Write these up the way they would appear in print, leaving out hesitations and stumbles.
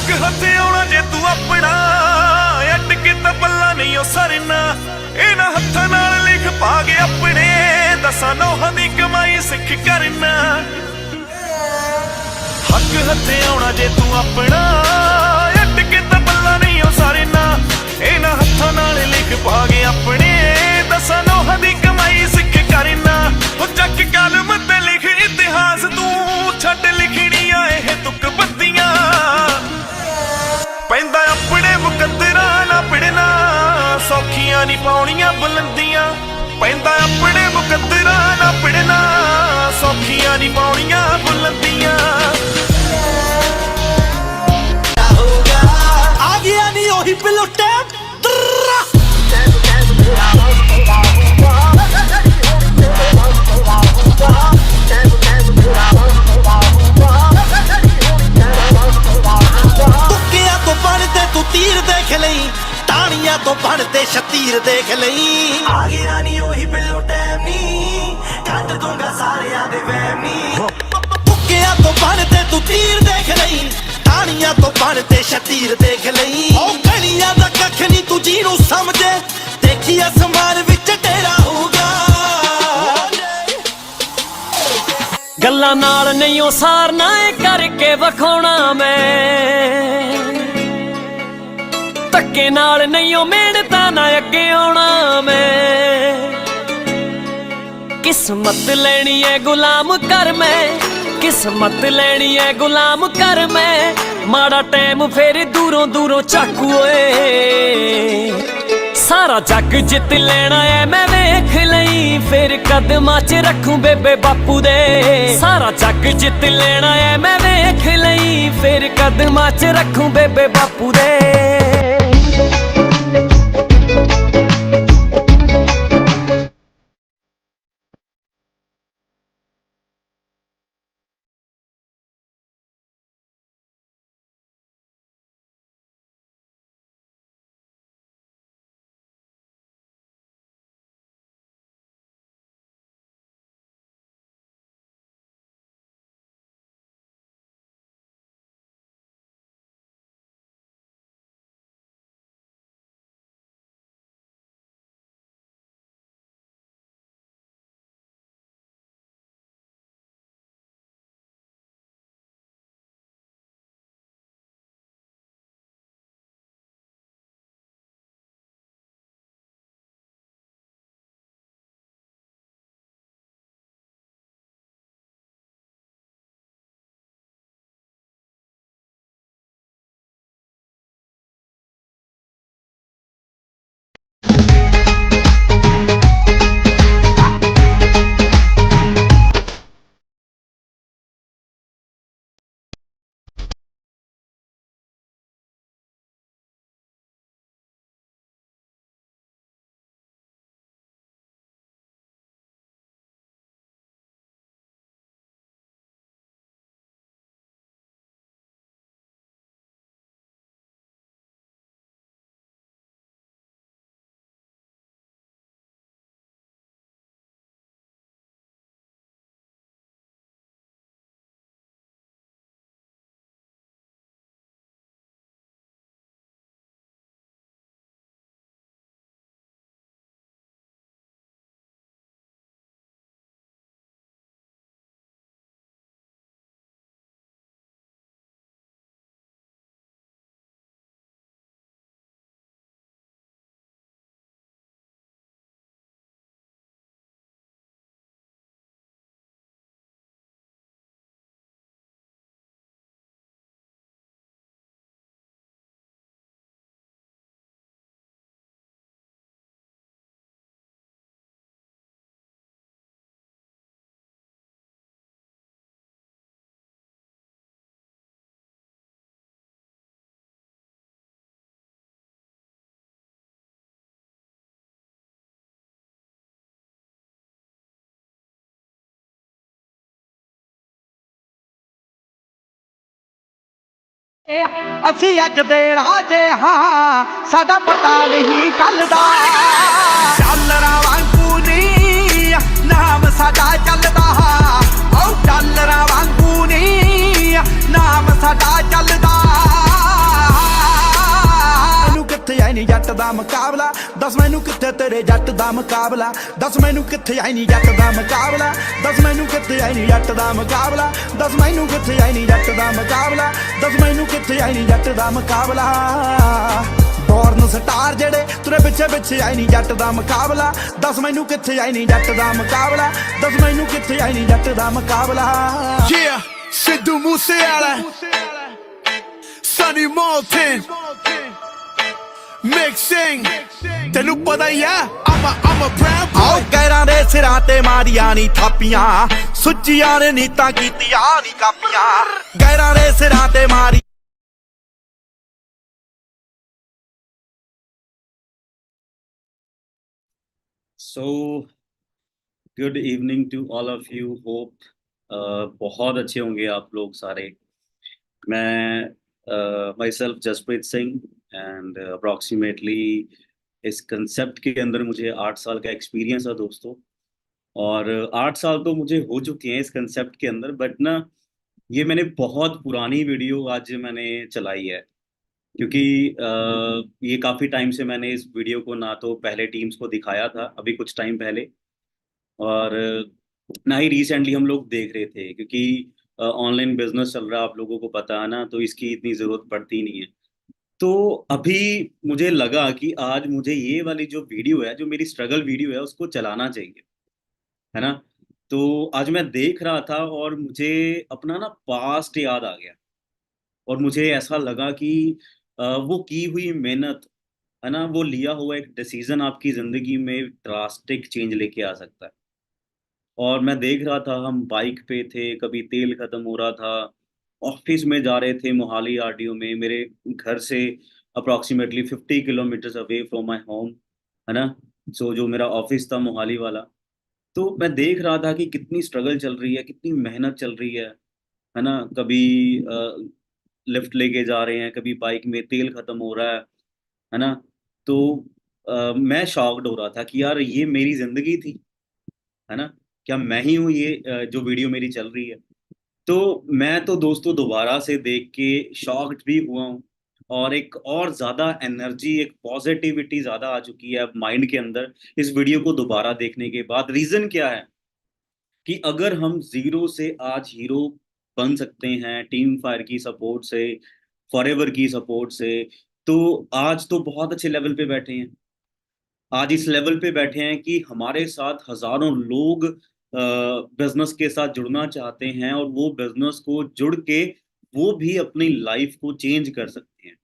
हक हथे आउणा जे तू अपना अट के तां पल्ला नहीं ओ सरना इन्हां हत्थां नाल लिख पा गए अपने दसां नौहां दी कमाई सिख करना हक हथे आउणा जे तू अपना अट के तां पल्ला नहीं ओ सरना इन्हां हत्थां नाल लिख पा गए अपने दसां नौहां दी कमाई सिख करना ओ चक कलम ते लिख इतिहास तू छड्ड लिखणियां एह तुक बत्तियां पैंदा अपने मुकद्दरां ना पढ़ना सौखियां नी पाउणियां बुलंदियां पैंदा अपने मुकद्दरां ना पढ़ना सौखियां नी पाउणियां बुलंदियां आ गया नी ओही पिलो टैप तुक्किया तो बनते तू तीर देख लई टाणिया तो बनते शतीर देख लई आ गया नी ओही पिलो टैप नी कट दूंगा सारे दे वहम नी तुक्किया तो बनते तू तीर देख लई टाणिया तो बनते शतीर देख लई ओ गलियां दा कख नी तू जीनू समझे देखी आसमान विच तेरा होगा गल्लां नाल नहीं ओ सारना करके वखाउणा मैं धक्के नाल नहीं ओ मेहनतां ना अगे आउणा मैं किस्मत लेनी है गुलाम कर मैं किस्मत लेनी है गुलाम कर मैं माड़ा टाइम फिर दूरों दूरों चाकू ओए सारा जग जित लेना है मैं वेख लई फिर कदमां च रखूं बेबे बापू दे सारा जग जित लेना है मैं वेख लई फिर कदमां च रखूं बेबे बापू दे ਅਸੀਂ ਅੱਜ ਦੇ ਰਾਜੇ ਹਾਂ ਸਾਡਾ ਪਤਾ ਨਹੀਂ ਕੱਲ ਦਾ ਡਾਲਰਾਂ ਵਾਂਗੂ ਨੀ ਨਾਮ ਸਾਡਾ ਚੱਲਦਾ ਓ ਡਾਲਰਾਂ ਵਾਂਗੂ ਨੀ ਨਾਮ ਸਾਡਾ ਚੱਲਦਾ ਦਾ ਮੁਕਾਬਲਾ ਦੱਸ ਮੈਨੂੰ ਕਿੱਥੇ ਤੇਰੇ ਜੱਟ ਦਾ ਮੁਕਾਬਲਾ ਦੱਸ ਮੈਨੂੰ ਕਿੱਥੇ ਆਈ ਨੀ ਜੱਟ ਦਾ ਮੁਕਾਬਲਾ ਦੱਸ ਮੈਨੂੰ ਕਿੱਥੇ ਆਈ ਨੀ ਜੱਟ ਦਾ ਮੁਕਾਬਲਾ ਦੱਸ ਮੈਨੂੰ ਕਿੱਥੇ ਆਈ ਨੀ ਜੱਟ ਦਾ ਮੁਕਾਬਲਾ ਦੱਸ ਮੈਨੂੰ ਕਿੱਥੇ ਆਈ ਨੀ ਜੱਟ ਦਾ ਮੁਕਾਬਲਾ ਬੋਰਨ ਸਟਾਰ ਜਿਹੜੇ ਤੁਰੇ ਪਿੱਛੇ ਪਿੱਛੇ ਆਈ ਨੀ ਜੱਟ ਦਾ ਮੁਕਾਬਲਾ ਦੱਸ ਮੈਨੂੰ ਕਿੱਥੇ ਆਈ ਨੀ ਜੱਟ ਦਾ ਮੁਕਾਬਲਾ ਦੱਸ ਮੈਨੂੰ ਕਿੱਥੇ ਆਈ ਨੀ ਜੱਟ ਦਾ ਮੁਕਾਬਲਾ Yeah, Sidhu Moosewala, Sunny Moulton, mixing. ਤੈਨੂੰ ਪਤਾ ਹੀ ਆ I'm a brown boy. ਆਓ ਗੈਰਾਂ ਦੇ ਸਿਰਾਂ ਤੇ ਮਾਰੀਆਂ ਨੀ ਥਾਪੀਆਂ ਸੁੱਚੀਆਂ ਨੇ ਨੀਤਾਂ ਕੀਤੀਆਂ ਨੀ ਕਾਪੀਆਂ ਗੈਰਾਂ ਦੇ ਸਿਰਾਂ ਤੇ ਮਾਰੀ So, good evening to all of you. Hope बहुत अच्छे होंगे आप लोग सारे. मैं myself Jaspreet Singh and approximately इस कंसेप्ट के अंदर मुझे 8 साल का एक्सपीरियंस है दोस्तों. और 8 साल तो मुझे हो चुके हैं इस कंसेप्ट के अंदर, बट ना ये मैंने बहुत पुरानी वीडियो आज मैंने चलाई है, क्योंकि ये काफ़ी टाइम से मैंने इस वीडियो को ना तो पहले टीम्स को दिखाया था अभी कुछ टाइम पहले, और ना ही रिसेंटली हम लोग देख रहे थे, क्योंकि ऑनलाइन बिजनेस चल रहा है, आप लोगों को पता है ना, तो इसकी इतनी ज़रूरत पड़ती नहीं है. तो अभी मुझे लगा कि आज मुझे ये वाली जो वीडियो है, जो मेरी स्ट्रगल वीडियो है, उसको चलाना चाहिए, है ना. तो आज मैं देख रहा था और मुझे अपना ना पास्ट याद आ गया, और मुझे ऐसा लगा कि वो की हुई मेहनत, है ना, वो लिया हुआ एक डिसीजन आपकी ज़िंदगी में ड्रास्टिक चेंज लेके आ सकता है. और मैं देख रहा था, हम बाइक पे थे, कभी तेल ख़त्म हो रहा था, ऑफिस में जा रहे थे मोहाली आरडीओ में, मेरे घर से approximately 50 kilometres away from my home, है ना. सो जो मेरा ऑफिस था मोहाली वाला, तो मैं देख रहा था कि कितनी स्ट्रगल चल रही है, कितनी मेहनत चल रही है ना. कभी लिफ्ट लेके जा रहे हैं, कभी बाइक में तेल ख़त्म हो रहा है ना. तो मैं शॉक्ड हो रहा था कि यार ये मेरी ज़िंदगी थी, है ना. क्या मैं ही हूँ ये जो वीडियो मेरी चल रही है. तो मैं तो दोस्तों दोबारा से देख के शॉक्ड भी हुआ हूँ, और एक और ज़्यादा एनर्जी, एक पॉजिटिविटी ज़्यादा आ चुकी है अब माइंड के अंदर इस वीडियो को दोबारा देखने के बाद. रीज़न क्या है कि अगर हम ज़ीरो से आज हीरो बन सकते हैं टीम फायर की सपोर्ट से, फॉरएवर की सपोर्ट से, तो आज तो बहुत अच्छे लेवल पे बैठे हैं. आज इस लेवल पे बैठे हैं कि हमारे साथ हज़ारों लोग बिजनेस के साथ जुड़ना चाहते हैं, और वो बिजनेस को जुड़ के वो भी अपनी लाइफ को चेंज कर सकते हैं,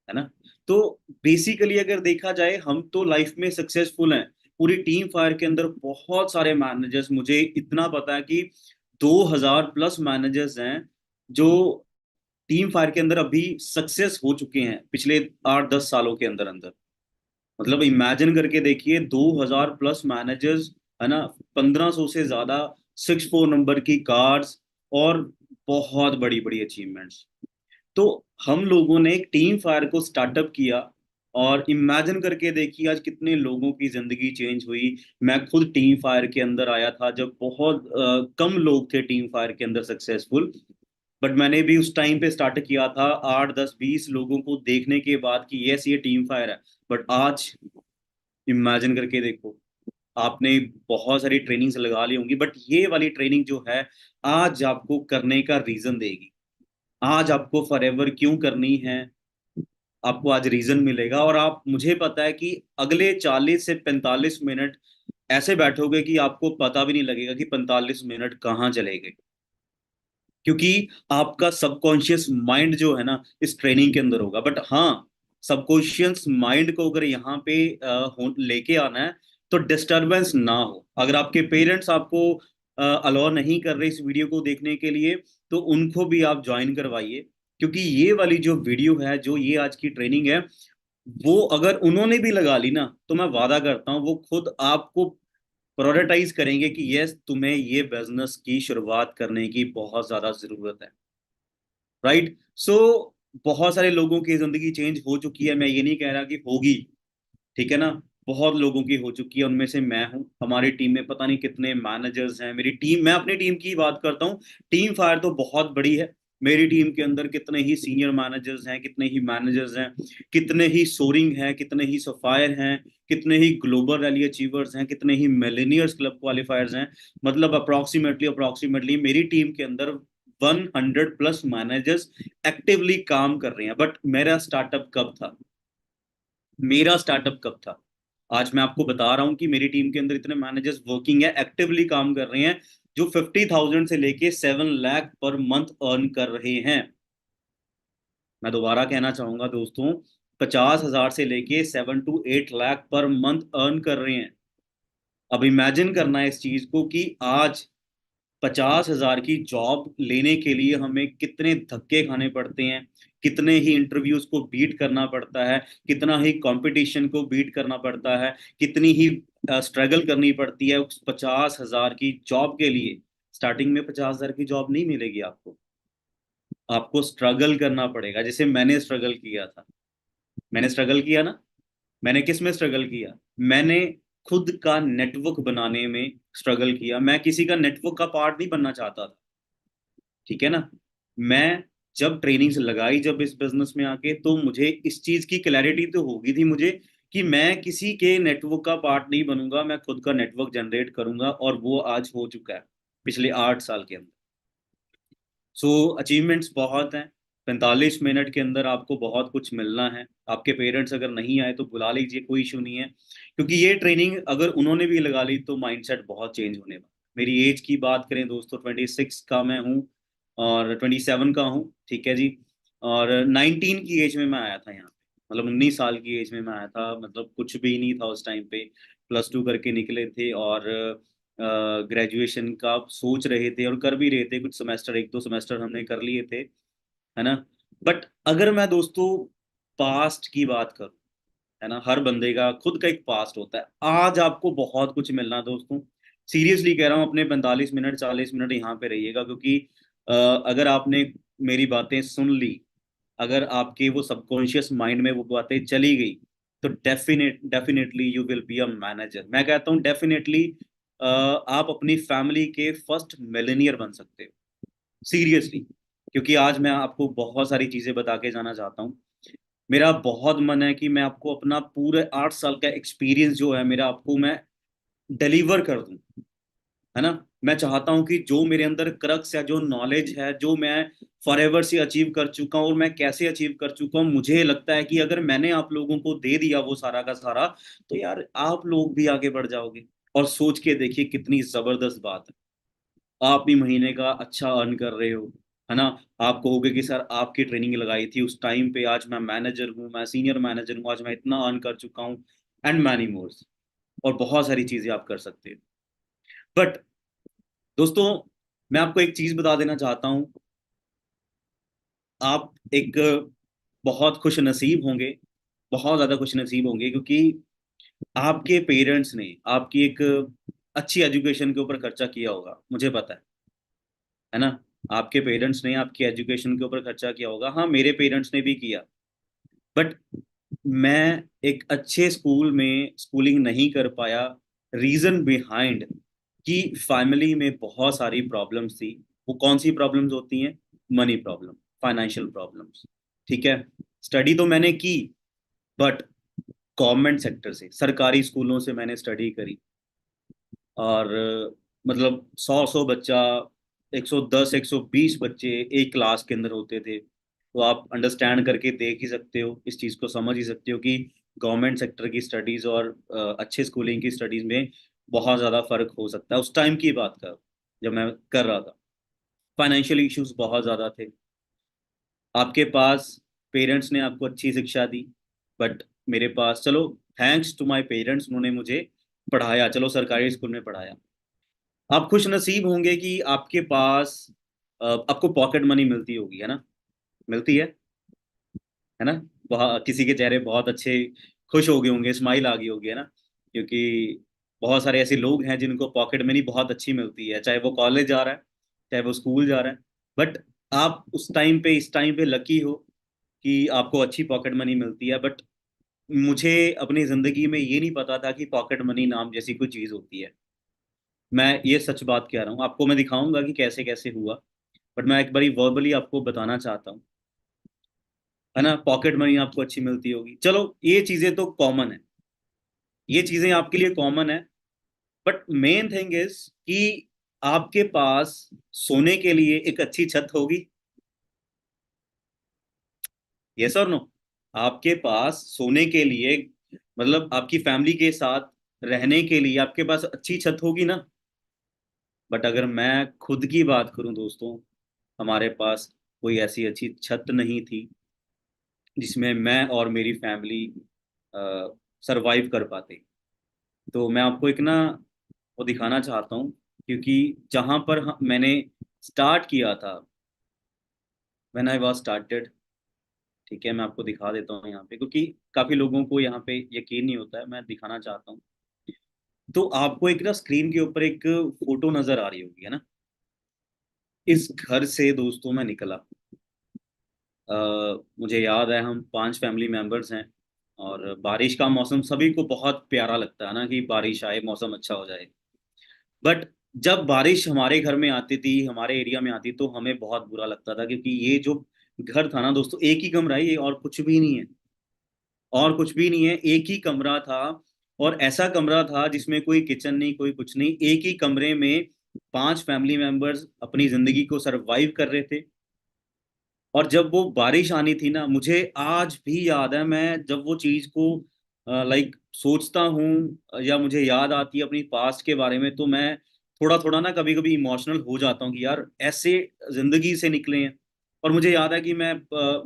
है ना. तो बेसिकली अगर देखा जाए, हम तो लाइफ में सक्सेसफुल हैं. पूरी टीम फायर के अंदर बहुत सारे मैनेजर्स, मुझे इतना पता है कि 2000 प्लस मैनेजर्स हैं जो टीम फायर के अंदर अभी सक्सेस हो चुके हैं पिछले 8-10 सालों के अंदर अंदर. मतलब इमेजिन करके देखिए, 2000 प्लस मैनेजर्स, है ना, 1500 से ज़्यादा 64 नंबर की कार्ड्स, और बहुत बड़ी बड़ी अचीवमेंट्स. तो हम लोगों ने एक टीम फायर को स्टार्टअप किया, और इमेजिन करके देखिए आज कितने लोगों की ज़िंदगी चेंज हुई. मैं खुद टीम फायर के अंदर आया था जब बहुत कम लोग थे टीम फायर के अंदर सक्सेसफुल, बट मैंने भी उस टाइम पे स्टार्ट किया था 8-10-20 लोगों को देखने के बाद कि यस ये टीम फायर है. बट आज इमेजिन करके देखो, आपने बहुत सारी ट्रेनिंग्स लगा ली होंगी, बट ये वाली ट्रेनिंग जो है आज आपको करने का रीज़न देगी. आज आपको फॉरएवर क्यों करनी है, आपको आज रीज़न मिलेगा. और आप, मुझे पता है कि अगले 40 से 45 मिनट ऐसे बैठोगे कि आपको पता भी नहीं लगेगा कि 45 मिनट कहाँ चले गए, क्योंकि आपका सबकॉन्शियस माइंड जो है ना इस ट्रेनिंग के अंदर होगा. बट हाँ, सबकॉन्शियस माइंड को अगर यहाँ पे लेके आना है तो डिस्टरबेंस ना हो. अगर आपके पेरेंट्स आपको अलाउ नहीं कर रहे इस वीडियो को देखने के लिए, तो उनको भी आप ज्वाइन करवाइए, क्योंकि ये वाली जो वीडियो है, जो ये आज की ट्रेनिंग है, वो अगर उन्होंने भी लगा ली ना, तो मैं वादा करता हूँ वो खुद आपको प्रायोरिटाइज करेंगे कि यस तुम्हें ये बिजनेस की शुरुआत करने की बहुत ज़्यादा ज़रूरत है, राइट. सो बहुत सारे लोगों की ज़िंदगी चेंज हो चुकी है, मैं ये नहीं कह रहा कि होगी, ठीक है ना. बहुत लोगों की हो चुकी है, उनमें से मैं हूँ. हमारी टीम में पता नहीं कितने मैनेजर्स हैं. मेरी टीम, मैं अपनी टीम की बात करता हूँ, टीम फायर तो बहुत बड़ी है, मेरी टीम के अंदर कितने ही सीनियर मैनेजर्स हैं, कितने ही मैनेजर्स हैं, कितने ही सोरिंग हैं, कितने ही सफायर हैं, कितने ही ग्लोबल रैली अचीवर्स हैं, कितने ही मिलेनियर्स क्लब क्वालिफायर्स हैं। मतलब अप्रोक्सीमेटली मेरी टीम के अंदर 100 प्लस मैनेजर्स एक्टिवली काम कर रहे हैं। बट मेरा स्टार्टअप कब था? आज मैं आपको बता रहा हूं कि मेरी टीम के अंदर इतने मैनेजर्स वर्किंग है, एक्टिवली काम कर रहे हैं, जो 50,000 से लेके 7 लाख पर मंथ अर्न कर रहे हैं। मैं दोबारा कहना चाहूंगा दोस्तों, 50,000 से लेके 7 to 8 lakh per month earn कर रहे हैं। अब इमेजिन करना है इस चीज को कि आज 50,000 की जॉब लेने के लिए हमें कितने धक्के खाने पड़ते हैं, कितने ही इंटरव्यूज को बीट करना पड़ता है, कितना ही कंपटीशन को बीट करना पड़ता है, कितनी ही स्ट्रगल करनी पड़ती है उस 50,000 की जॉब के लिए। स्टार्टिंग में 50,000 की जॉब नहीं मिलेगी आपको, आपको स्ट्रगल करना पड़ेगा, जैसे मैंने स्ट्रगल किया था। मैंने स्ट्रगल किया ना, मैंने किस में स्ट्रगल किया? मैंने खुद का नेटवर्क बनाने में स्ट्रगल किया। मैं किसी का नेटवर्क का पार्ट नहीं बनना चाहता था, ठीक है ना। मैं जब ट्रेनिंग्स लगाई, जब इस बिजनेस में आके, तो मुझे इस चीज की क्लैरिटी तो होगी थी मुझे कि मैं किसी के नेटवर्क का पार्ट नहीं बनूंगा, मैं खुद का नेटवर्क जनरेट करूंगा, और वो आज हो चुका है पिछले 8 साल के अंदर। सो अचीवमेंट्स बहुत हैं। 45 मिनट के अंदर आपको बहुत कुछ मिलना है। आपके पेरेंट्स अगर नहीं आए तो बुला लीजिए, कोई इशू नहीं है, क्योंकि ये ट्रेनिंग अगर उन्होंने भी लगा ली तो माइंडसेट बहुत चेंज होने वाला। मेरी एज की बात करें दोस्तों, 26 का मैं हूँ और 27 का हूँ, ठीक है जी। और 19 की एज में मैं आया था यहाँ पे, मतलब 19 साल की एज में मैं आया था, मतलब कुछ भी नहीं था उस टाइम पे। +2 करके निकले थे और ग्रेजुएशन का सोच रहे थे और कर भी रहे थे, कुछ सेमेस्टर, 1-2 सेमेस्टर हमने कर लिए थे, है ना। बट अगर मैं दोस्तों पास्ट की बात करूं, है ना, हर बंदे का खुद का एक पास्ट होता है। आज आपको बहुत कुछ मिलना है दोस्तों, सीरियसली कह रहा हूं। अपने 45 मिनट 40 मिनट यहाँ पे रहिएगा, क्योंकि अगर आपने मेरी बातें सुन ली, अगर आपके वो सबकॉन्शियस माइंड में वो बातें चली गई, तो definitely you will be a manager. मैं कहता हूँ डेफिनेटली आप अपनी फैमिली के फर्स्ट मिलेनियर बन सकते हो, सीरियसली। क्योंकि आज मैं आपको बहुत सारी चीजें बता के जाना चाहता हूँ। मेरा बहुत मन है कि मैं आपको अपना पूरे 8 साल का एक्सपीरियंस जो है मेरा, आपको मैं डिलीवर कर दूं, है ना। मैं चाहता हूं कि जो मेरे अंदर क्रक्स है, जो नॉलेज है, जो मैं फॉरएवर से अचीव कर चुका हूं और मैं कैसे अचीव कर चुका हूं, मुझे लगता है कि अगर मैंने आप लोगों को दे दिया वो सारा का सारा, तो यार आप लोग भी आगे बढ़ जाओगे। और सोच के देखिए कितनी जबरदस्त बात है, आप भी महीने का अच्छा अर्न कर रहे हो, है ना। आप कहोगे कि सर आपकी ट्रेनिंग लगाई थी उस टाइम पे, आज मैं मैनेजर हूँ, मैं सीनियर मैनेजर हूँ, आज मैं इतना अर्न कर चुका हूँ, एंड मैनी मोर्स। और बहुत सारी चीजें आप कर सकते हो। बट दोस्तों, मैं आपको एक चीज बता देना चाहता हूँ, आप एक बहुत खुश नसीब होंगे, बहुत ज्यादा खुश नसीब होंगे, क्योंकि आपके पेरेंट्स ने आपकी एक अच्छी एजुकेशन के ऊपर खर्चा किया होगा, मुझे पता है ना। आपके पेरेंट्स ने आपकी एजुकेशन के ऊपर खर्चा किया होगा, हाँ मेरे पेरेंट्स ने भी किया। बट मैं एक अच्छे स्कूल में स्कूलिंग नहीं कर पाया, रीजन बिहाइंड कि फैमिली में बहुत सारी प्रॉब्लम्स थी। वो कौन सी प्रॉब्लम्स होती हैं? मनी प्रॉब्लम, फाइनेंशियल प्रॉब्लम्स, ठीक है। स्टडी तो मैंने की, बट गवर्नमेंट सेक्टर से, सरकारी स्कूलों से मैंने स्टडी करी। और मतलब 100 बच्चा, 110 120 बच्चे एक क्लास के अंदर होते थे। तो आप अंडरस्टैंड करके देख ही सकते हो, इस चीज़ को समझ ही सकते हो कि गवर्नमेंट सेक्टर की स्टडीज़ और अच्छे स्कूलिंग की स्टडीज़ में बहुत ज़्यादा फर्क हो सकता है। उस टाइम की बात कर, जब मैं कर रहा था, फाइनेंशियल इश्यूज बहुत ज़्यादा थे। आपके पास पेरेंट्स ने आपको अच्छी शिक्षा दी, बट मेरे पास, चलो थैंक्स टू माय पेरेंट्स, उन्होंने मुझे पढ़ाया, चलो सरकारी स्कूल में पढ़ाया। आप खुश नसीब होंगे कि आपके पास आपको पॉकेट मनी मिलती होगी, है ना, मिलती है ना। किसी के चेहरे बहुत अच्छे खुश हो गए होंगे, स्माइल आ गई होगी, है ना। क्योंकि बहुत सारे ऐसे लोग हैं जिनको पॉकेट मनी बहुत अच्छी मिलती है, चाहे वो कॉलेज जा रहा है, चाहे वो स्कूल जा रहा है। बट आप उस टाइम पे, इस टाइम पे लकी हो कि आपको अच्छी पॉकेट मनी मिलती है। बट मुझे अपनी जिंदगी में ये नहीं पता था कि पॉकेट मनी नाम जैसी कोई चीज़ होती है। मैं ये सच बात कह रहा हूँ, आपको मैं दिखाऊंगा कि कैसे कैसे हुआ। बट मैं एक बारी वर्बली आपको बताना चाहता हूँ, है ना। पॉकेट मनी आपको अच्छी मिलती होगी, चलो ये चीजें तो कॉमन है, ये चीजें आपके लिए कॉमन है। बट मेन थिंग इज कि आपके पास सोने के लिए एक अच्छी छत होगी। यस और नो? आपके पास सोने के लिए, मतलब आपकी फैमिली के साथ रहने के लिए आपके पास अच्छी छत होगी ना। बट अगर मैं खुद की बात करूं दोस्तों, हमारे पास कोई ऐसी अच्छी छत नहीं थी जिसमें मैं और मेरी फैमिली सरवाइव कर पाते। तो मैं आपको एक ना वो दिखाना चाहता हूँ, क्योंकि जहाँ पर मैंने स्टार्ट किया था, व्हेन आई वाज स्टार्टेड, ठीक है, मैं आपको दिखा देता हूँ यहाँ पे, क्योंकि काफी लोगों को यहाँ पे यकीन नहीं होता है, मैं दिखाना चाहता हूँ। तो आपको एक ना स्क्रीन के ऊपर एक फोटो नजर आ रही होगी, है ना। इस घर से दोस्तों मैं निकला, मुझे याद है हम 5 फैमिली मेंबर्स हैं, और बारिश का मौसम सभी को बहुत प्यारा लगता है ना, कि बारिश आए, मौसम अच्छा हो जाए। बट जब बारिश हमारे घर में आती थी, हमारे एरिया में आती, तो हमें बहुत बुरा लगता था, क्योंकि ये जो घर था ना दोस्तों, एक ही कमरा है ये, और कुछ भी नहीं है, और कुछ भी नहीं है, एक ही कमरा था। और ऐसा कमरा था जिसमें कोई किचन नहीं, कोई कुछ नहीं, एक ही कमरे में 5 फैमिली मेंबर्स अपनी जिंदगी को सरवाइव कर रहे थे। और जब वो बारिश आनी थी ना, मुझे आज भी याद है, मैं जब वो चीज को लाइक सोचता हूँ या मुझे याद आती है अपनी पास्ट के बारे में, तो मैं थोड़ा थोड़ा ना कभी कभी इमोशनल हो जाता हूँ कि यार ऐसे जिंदगी से निकले हैं। और मुझे याद है कि मैं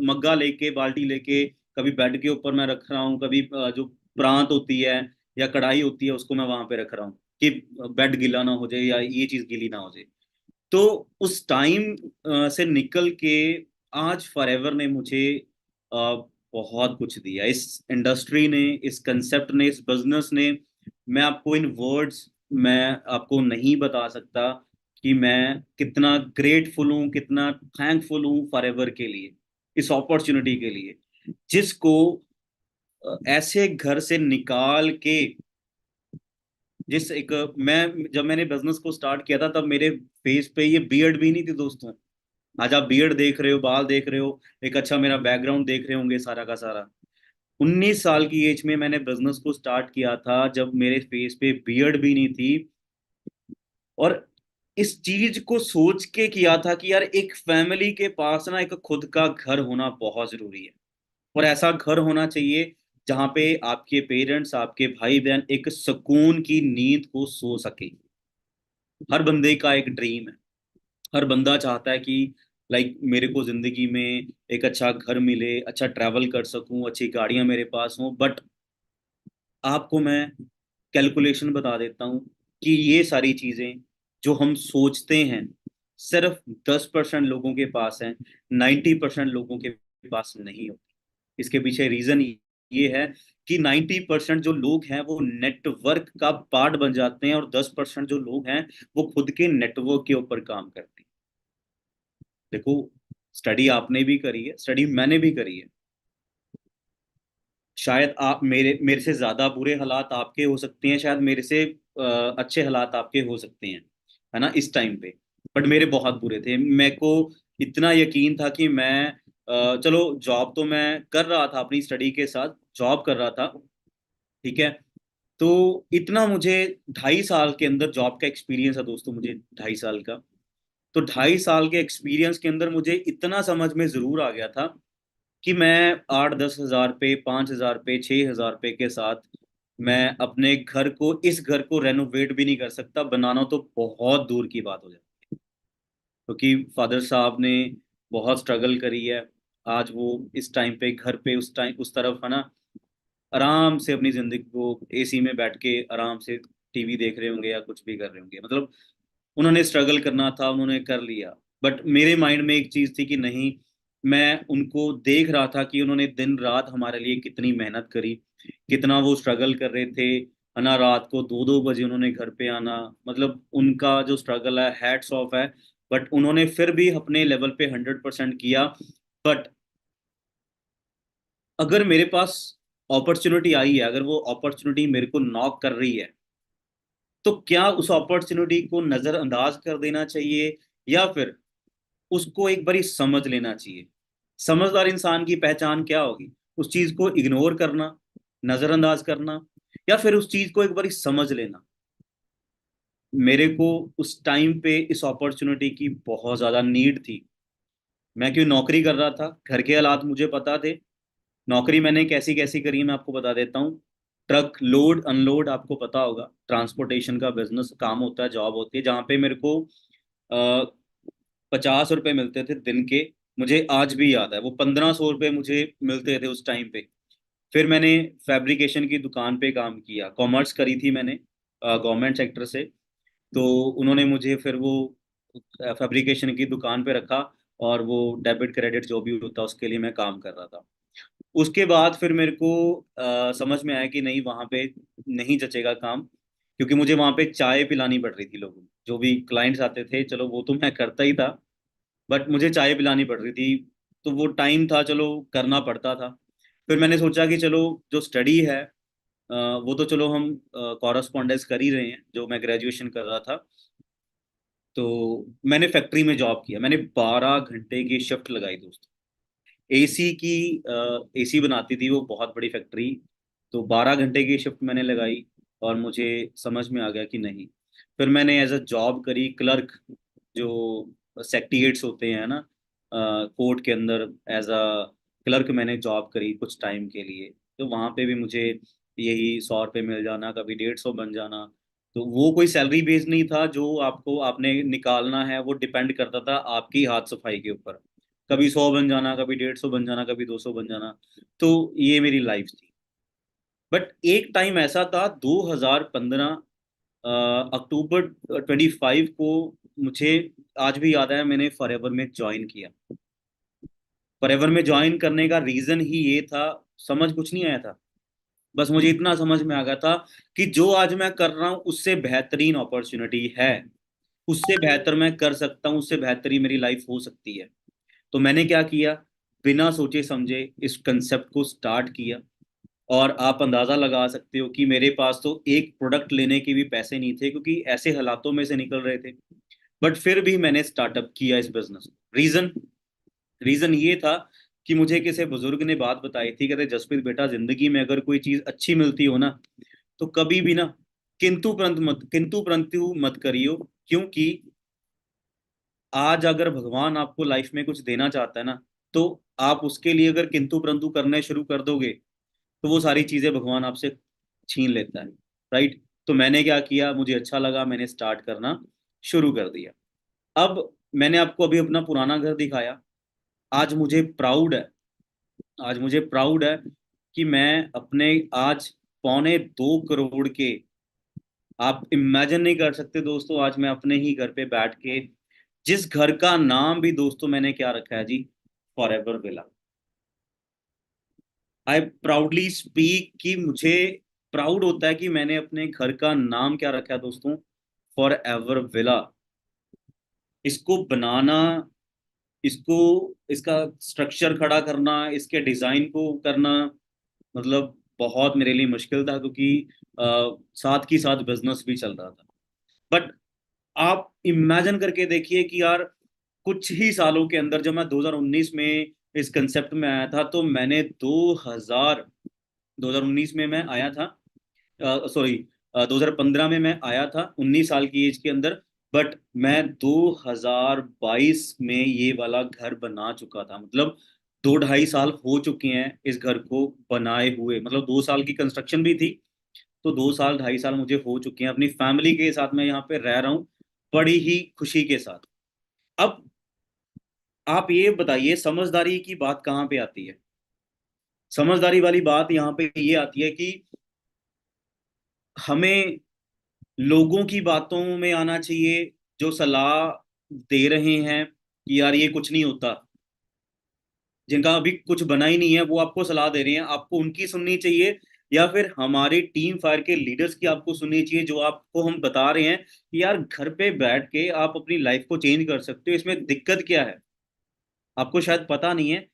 मग्गा लेके, बाल्टी लेके, कभी बेड के ऊपर मैं रख रहा हूँ, कभी जो प्रांत होती है या कढ़ाई होती है उसको मैं वहां पे रख रहा हूँ, कि बेड गीला ना हो जाए या ये चीज गीली ना हो जाए। तो उस टाइम से निकल के आज फॉरएवर ने मुझे बहुत कुछ दिया, इस इंडस्ट्री ने, इस कंसेप्ट ने, इस बिजनेस ने। मैं आपको इन वर्ड्स मैं आपको नहीं बता सकता कि मैं कितना ग्रेटफुल हूँ, कितना थैंकफुल हूँ फॉरएवर के लिए, इस अपॉर्चुनिटी के लिए, जिसको ऐसे घर से निकाल के, जिस एक मैं जब मैंने बिजनेस को स्टार्ट किया था तब मेरे फेस पे ये बियर्ड भी नहीं थी दोस्तों। आज आप बियर्ड देख रहे हो, बाल देख रहे हो, एक अच्छा मेरा बैकग्राउंड देख रहे होंगे सारा का सारा। 19 साल की एज में मैंने बिजनेस को स्टार्ट किया था, जब मेरे फेस पे बियर्ड भी नहीं थी। और इस चीज को सोच के किया था कि यार एक फैमिली के पास ना एक खुद का घर होना बहुत जरूरी है, और ऐसा घर होना चाहिए जहाँ पे आपके पेरेंट्स, आपके भाई बहन एक सुकून की नींद को सो सके। हर बंदे का एक ड्रीम है, हर बंदा चाहता है कि लाइक मेरे को जिंदगी में एक अच्छा घर मिले, अच्छा ट्रैवल कर सकूं, अच्छी गाड़ियां मेरे पास हों। बट आपको मैं कैलकुलेशन बता देता हूं कि ये सारी चीजें जो हम सोचते हैं सिर्फ 10% लोगों के पास हैं, 90% लोगों के पास नहीं होती। इसके पीछे रीजन ये है कि 90% जो लोग हैं वो नेटवर्क का पार्ट बन जाते हैं, और 10% जो लोग हैं वो खुद के नेटवर्क के ऊपर काम करते हैं। देखो, स्टडी आपने भी करी है, स्टडी मैंने भी करी है। शायद आप मेरे मेरे से ज्यादा बुरे हालात आपके हो सकते हैं, शायद मेरे से अच्छे हालात आपके हो सकते हैं, है ना, इस टाइम पे। बट मेरे बहुत बुरे थे। मेरे को इतना यकीन था कि मैं चलो जॉब तो मैं कर रहा था, अपनी स्टडी के साथ जॉब कर रहा था, ठीक है। तो इतना मुझे 2.5 साल के अंदर जॉब का एक्सपीरियंस है दोस्तों, मुझे 2.5 साल का। तो 2.5 साल के एक्सपीरियंस के अंदर मुझे इतना समझ में जरूर आ गया था कि मैं 8-10 हज़ार पे, 5 हज़ार पे, 6 हज़ार पे के साथ मैं अपने घर को, इस घर को रेनोवेट भी नहीं कर सकता, बनाना तो बहुत दूर की बात हो जाती है। क्योंकि फादर साहब ने बहुत स्ट्रगल करी है। आज वो इस टाइम पे घर पे, उस टाइम उस तरफ, है ना, आराम से अपनी जिंदगी को एसी में बैठ के आराम से टीवी देख रहे होंगे या कुछ भी कर रहे होंगे। मतलब उन्होंने स्ट्रगल करना था, उन्होंने कर लिया। बट मेरे माइंड में एक चीज थी कि नहीं, मैं उनको देख रहा था कि उन्होंने दिन रात हमारे लिए कितनी मेहनत करी, कितना वो स्ट्रगल कर रहे थे, है ना। रात को 2-2 बजे उन्होंने घर पे आना, मतलब उनका जो स्ट्रगल है, हैट्स ऑफ है। बट उन्होंने फिर भी अपने लेवल पे 100% किया। बट अगर मेरे पास अपॉर्चुनिटी आई है, अगर वो अपॉर्चुनिटी मेरे को नॉक कर रही है, तो क्या उस अपॉर्चुनिटी को नजरअंदाज कर देना चाहिए, या फिर उसको एक बारी समझ लेना चाहिए। समझदार इंसान की पहचान क्या होगी? उस चीज को इग्नोर करना, नजरअंदाज करना, या फिर उस चीज को एक बारी समझ लेना। मेरे को उस टाइम पे इस अपॉर्चुनिटी की बहुत ज्यादा नीड थी। मैं क्यों नौकरी कर रहा था, घर के हालात मुझे पता थे। नौकरी मैंने कैसी कैसी करी है मैं आपको बता देता हूँ। ट्रक लोड अनलोड, आपको पता होगा, ट्रांसपोर्टेशन का बिजनेस काम होता है, जॉब होती है, जहाँ पे मेरे को 50 रुपए मिलते थे दिन के। मुझे आज भी याद है, वो 1500 रुपये मुझे मिलते थे उस टाइम पे। फिर मैंने फैब्रिकेशन की दुकान पे काम किया, कॉमर्स करी थी मैंने गवर्नमेंट सेक्टर से। तो उन्होंने मुझे फिर वो फैब्रिकेशन की दुकान पे रखा, और वो डेबिट क्रेडिट जो भी होता उसके लिए मैं काम कर रहा था। उसके बाद फिर मेरे को समझ में आया कि नहीं, वहाँ पे नहीं जचेगा काम, क्योंकि मुझे वहाँ पे चाय पिलानी पड़ रही थी लोगों को, जो भी क्लाइंट्स आते थे। चलो वो तो मैं करता ही था, बट मुझे चाय पिलानी पड़ रही थी। तो वो टाइम था, चलो करना पड़ता था। फिर मैंने सोचा कि चलो जो स्टडी है वो तो चलो हम कॉरस्पॉन्डेंस कर ही रहे हैं, जो मैं ग्रेजुएशन कर रहा था। तो मैंने फैक्ट्री में जॉब किया, मैंने 12 घंटे की शिफ्ट लगाई दोस्तों। एसी की एसी बनाती थी वो बहुत बड़ी फैक्ट्री। तो 12 घंटे की शिफ्ट मैंने लगाई, और मुझे समझ में आ गया कि नहीं। फिर मैंने एज अ जॉब करी क्लर्क, जो सेक्रेटरीट्स होते हैं ना कोर्ट के अंदर, एज अ क्लर्क मैंने जॉब करी कुछ टाइम के लिए। तो वहाँ पे भी मुझे यही 100 रुपये मिल जाना, कभी 150 बन जाना। तो वो कोई सैलरी बेस नहीं था जो आपको आपने निकालना है, वो डिपेंड करता था आपकी हाथ सफाई के ऊपर। कभी 100 बन जाना, कभी 150 बन जाना, कभी 200 बन जाना। तो ये मेरी लाइफ थी। बट एक टाइम ऐसा था 2015 अक्टूबर 25 को, मुझे आज भी याद है, मैंने फॉरएवर में ज्वाइन किया। फॉरएवर में ज्वाइन करने का रीजन ही ये था, समझ कुछ नहीं आया था। बस मुझे इतना समझ में आ गया था कि जो आज मैं कर रहा हूँ उससे बेहतरीन अपॉर्चुनिटी है, उससे बेहतर मैं कर सकता हूँ, उससे बेहतरी मेरी लाइफ हो सकती है। तो मैंने क्या किया, बिना सोचे समझे इस कंसेप्ट को स्टार्ट किया। और आप अंदाजा लगा सकते हो कि मेरे पास तो एक प्रोडक्ट लेने के भी पैसे नहीं थे, क्योंकि ऐसे हालातों में से निकल रहे थे। बट फिर भी मैंने स्टार्टअप किया इस बिजनेस। रीजन रीजन ये था कि मुझे किसी बुजुर्ग ने बात बताई थी, कहते जसप्रीत बेटा, जिंदगी में अगर कोई चीज अच्छी मिलती हो ना, तो कभी भी ना किंतु परंतु मत करियो। क्योंकि आज अगर भगवान आपको लाइफ में कुछ देना चाहता है ना, तो आप उसके लिए अगर किंतु परंतु करने शुरू कर दोगे, तो वो सारी चीजें भगवान आपसे छीन लेता है। राइट? तो मैंने क्या किया, मुझे अच्छा लगा, मैंने स्टार्ट करना शुरू कर दिया। अब मैंने आपको अभी अपना पुराना घर दिखाया। आज मुझे प्राउड है, आज मुझे प्राउड है कि मैं अपने आज 2.25 करोड़ के, आप इमेजिन नहीं कर सकते दोस्तों, आज मैं अपने ही घर पे बैठ के, जिस घर का नाम भी दोस्तों मैंने क्या रखा है जी, forever villa. I proudly speak कि मुझे प्राउड होता है कि मैंने अपने घर का नाम क्या रखा है दोस्तों, फॉरएवर विला। इसको बनाना, इसको, इसका स्ट्रक्चर खड़ा करना, इसके डिजाइन को करना, मतलब बहुत मेरे लिए मुश्किल था, क्योंकि साथ की साथ बिजनेस भी चल रहा था। बट आप इमेजिन करके देखिए कि यार, कुछ ही सालों के अंदर, जब मैं 2019 में इस कंसेप्ट में आया था, तो मैंने 2019 में मैं आया था, सॉरी 2015 में मैं आया था 19 साल की एज के अंदर। बट मैं 2022 में ये वाला घर बना चुका था। मतलब 2 ढाई साल हो चुके हैं इस घर को बनाए हुए, मतलब 2 साल की कंस्ट्रक्शन भी थी। तो 2 साल 2.5 साल मुझे हो चुके हैं, अपनी फैमिली के साथ मैं यहाँ पे रह रहा हूँ, बड़ी ही खुशी के साथ। अब आप ये बताइए, समझदारी की बात कहाँ पे आती है? समझदारी वाली बात यहाँ पे ये आती है कि हमें लोगों की बातों में आना चाहिए, जो सलाह दे रहे हैं कि यार ये कुछ नहीं होता, जिनका अभी कुछ बना ही नहीं है, वो आपको सलाह दे रहे हैं, आपको उनकी सुननी चाहिए, या फिर हमारे टीम फायर के लीडर्स की आपको सुननी चाहिए, जो आपको हम बता रहे हैं कि यार घर पे बैठ के आप अपनी लाइफ को चेंज कर सकते हो, इसमें दिक्कत क्या है? आपको शायद पता नहीं है,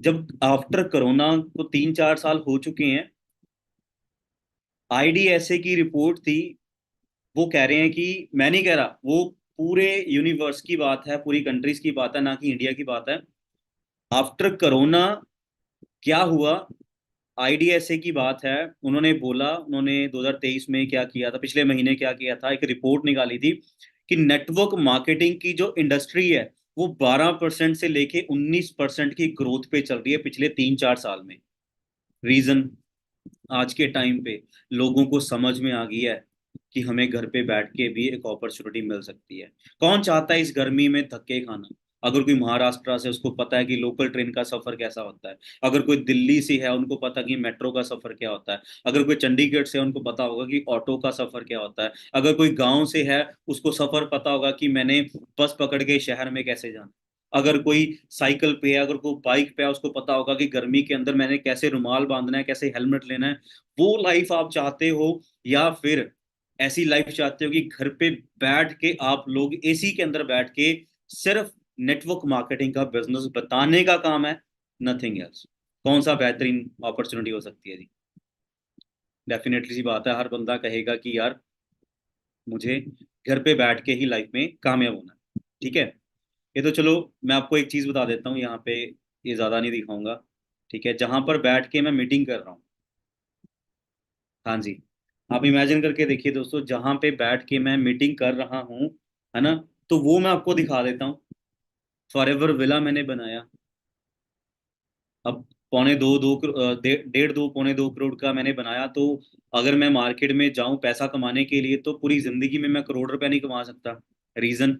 जब आफ्टर कोरोना को 3-4 साल हो चुके हैं, आईडीएसए की रिपोर्ट थी, वो कह रहे हैं कि, मैं नहीं कह रहा, वो पूरे यूनिवर्स की बात है, पूरी कंट्रीज की बात है, ना कि इंडिया की बात है। आफ्टर कोरोना क्या हुआ, आईडीएसए की बात है। उन्होंने बोला, उन्होंने 2023 में क्या किया था, पिछले महीने क्या किया था, एक रिपोर्ट निकाली थी कि नेटवर्क मार्केटिंग की जो इंडस्ट्री है वो 12% से लेके 19% की ग्रोथ पे चल रही है पिछले 3-4 साल में। रीजन, आज के टाइम पे लोगों को समझ में आ गया है कि हमें घर पे बैठ के भी एक अपॉर्चुनिटी मिल सकती है। कौन चाहता है इस गर्मी में धक्के खाना? अगर कोई महाराष्ट्र से, उसको पता है कि लोकल ट्रेन का सफर कैसा होता है। अगर कोई दिल्ली से है, उनको पता कि मेट्रो का सफर क्या होता है। अगर कोई चंडीगढ़ से है, उनको पता होगा कि ऑटो का सफर क्या होता है। अगर कोई गांव से है, उसको सफर पता होगा कि मैंने बस पकड़ के शहर में कैसे जाना। अगर कोई साइकिल पे है, अगर कोई बाइक पे है, उसको पता होगा कि गर्मी के अंदर मैंने कैसे रुमाल बांधना है, कैसे हेलमेट लेना है। वो लाइफ आप चाहते हो, या फिर ऐसी लाइफ चाहते हो कि घर पे बैठ के आप लोग एसी के अंदर बैठ के सिर्फ नेटवर्क मार्केटिंग का बिजनेस बताने का काम है, नथिंग एल्स? कौन सा बेहतरीन अपॉर्चुनिटी हो सकती है जी? डेफिनेटली सी बात है, हर बंदा कहेगा कि यार मुझे घर पे बैठ के ही लाइफ में कामयाब होना है। ठीक है, ये तो चलो, मैं आपको एक चीज बता देता हूँ यहाँ पे, ये ज्यादा नहीं दिखाऊंगा। ठीक है, जहां पर बैठ के मैं मीटिंग कर रहा हूँ, हाँ जी, आप इमेजिन करके देखिए दोस्तों, जहां पे बैठ के मैं मीटिंग कर रहा हूँ, है ना, तो वो मैं आपको दिखा देता हूँ। फॉरएवर विला मैंने बनाया। अब पौने दो दो डेढ़ दो पौने 2 करोड़ का मैंने बनाया। तो अगर मैं मार्केट में जाऊं पैसा कमाने के लिए, तो पूरी जिंदगी में मैं करोड़ रुपया नहीं कमा सकता। रीजन,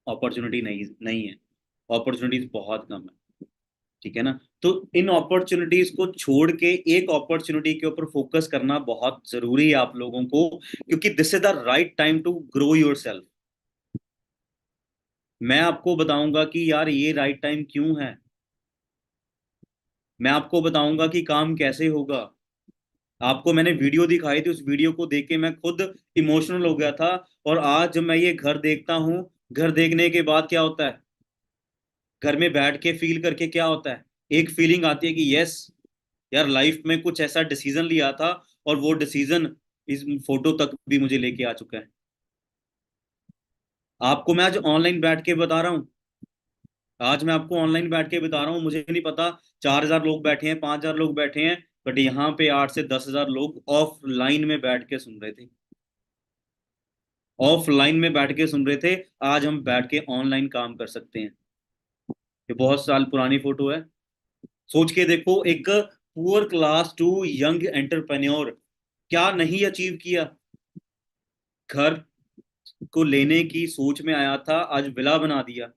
अपॉर्चुनिटी नहीं नहीं है, अपॉर्चुनिटीज बहुत कम है। ठीक है ना, तो इन अपॉर्चुनिटीज को छोड़ के एक अपॉर्चुनिटी के ऊपर फोकस करना बहुत जरूरी है आप लोगों को, क्योंकि this is the right time to grow yourself. मैं आपको बताऊंगा कि यार ये राइट टाइम क्यों है, मैं आपको बताऊंगा कि काम कैसे होगा। आपको मैंने वीडियो दिखाई थी, उस वीडियो को देख के मैं खुद इमोशनल हो गया था। और आज जब मैं ये घर देखता हूँ, घर देखने के बाद क्या होता है, घर में बैठ के फील करके क्या होता है, एक फीलिंग आती है कि यस यार, लाइफ में कुछ ऐसा डिसीजन लिया था, और वो डिसीजन इस फोटो तक भी मुझे लेके आ चुका है। आपको मैं आज ऑनलाइन बैठ के बता रहा हूँ, आज मैं आपको ऑनलाइन बैठ के बता रहा हूँ, मुझे नहीं पता 4,000 लोग बैठे हैं, 5,000 लोग बैठे हैं, बट यहाँ पे 8 से 10,000 लोग ऑफलाइन में बैठ के सुन रहे थे। ऑफलाइन में बैठ के सुन रहे थे, आज हम बैठ के ऑनलाइन काम कर सकते हैं। ये बहुत साल पुरानी फोटो है। सोच के देखो, एक poor class to young entrepreneur क्या नहीं अचीव किया। घर को लेने की सोच में आया था, आज विला बना दिया।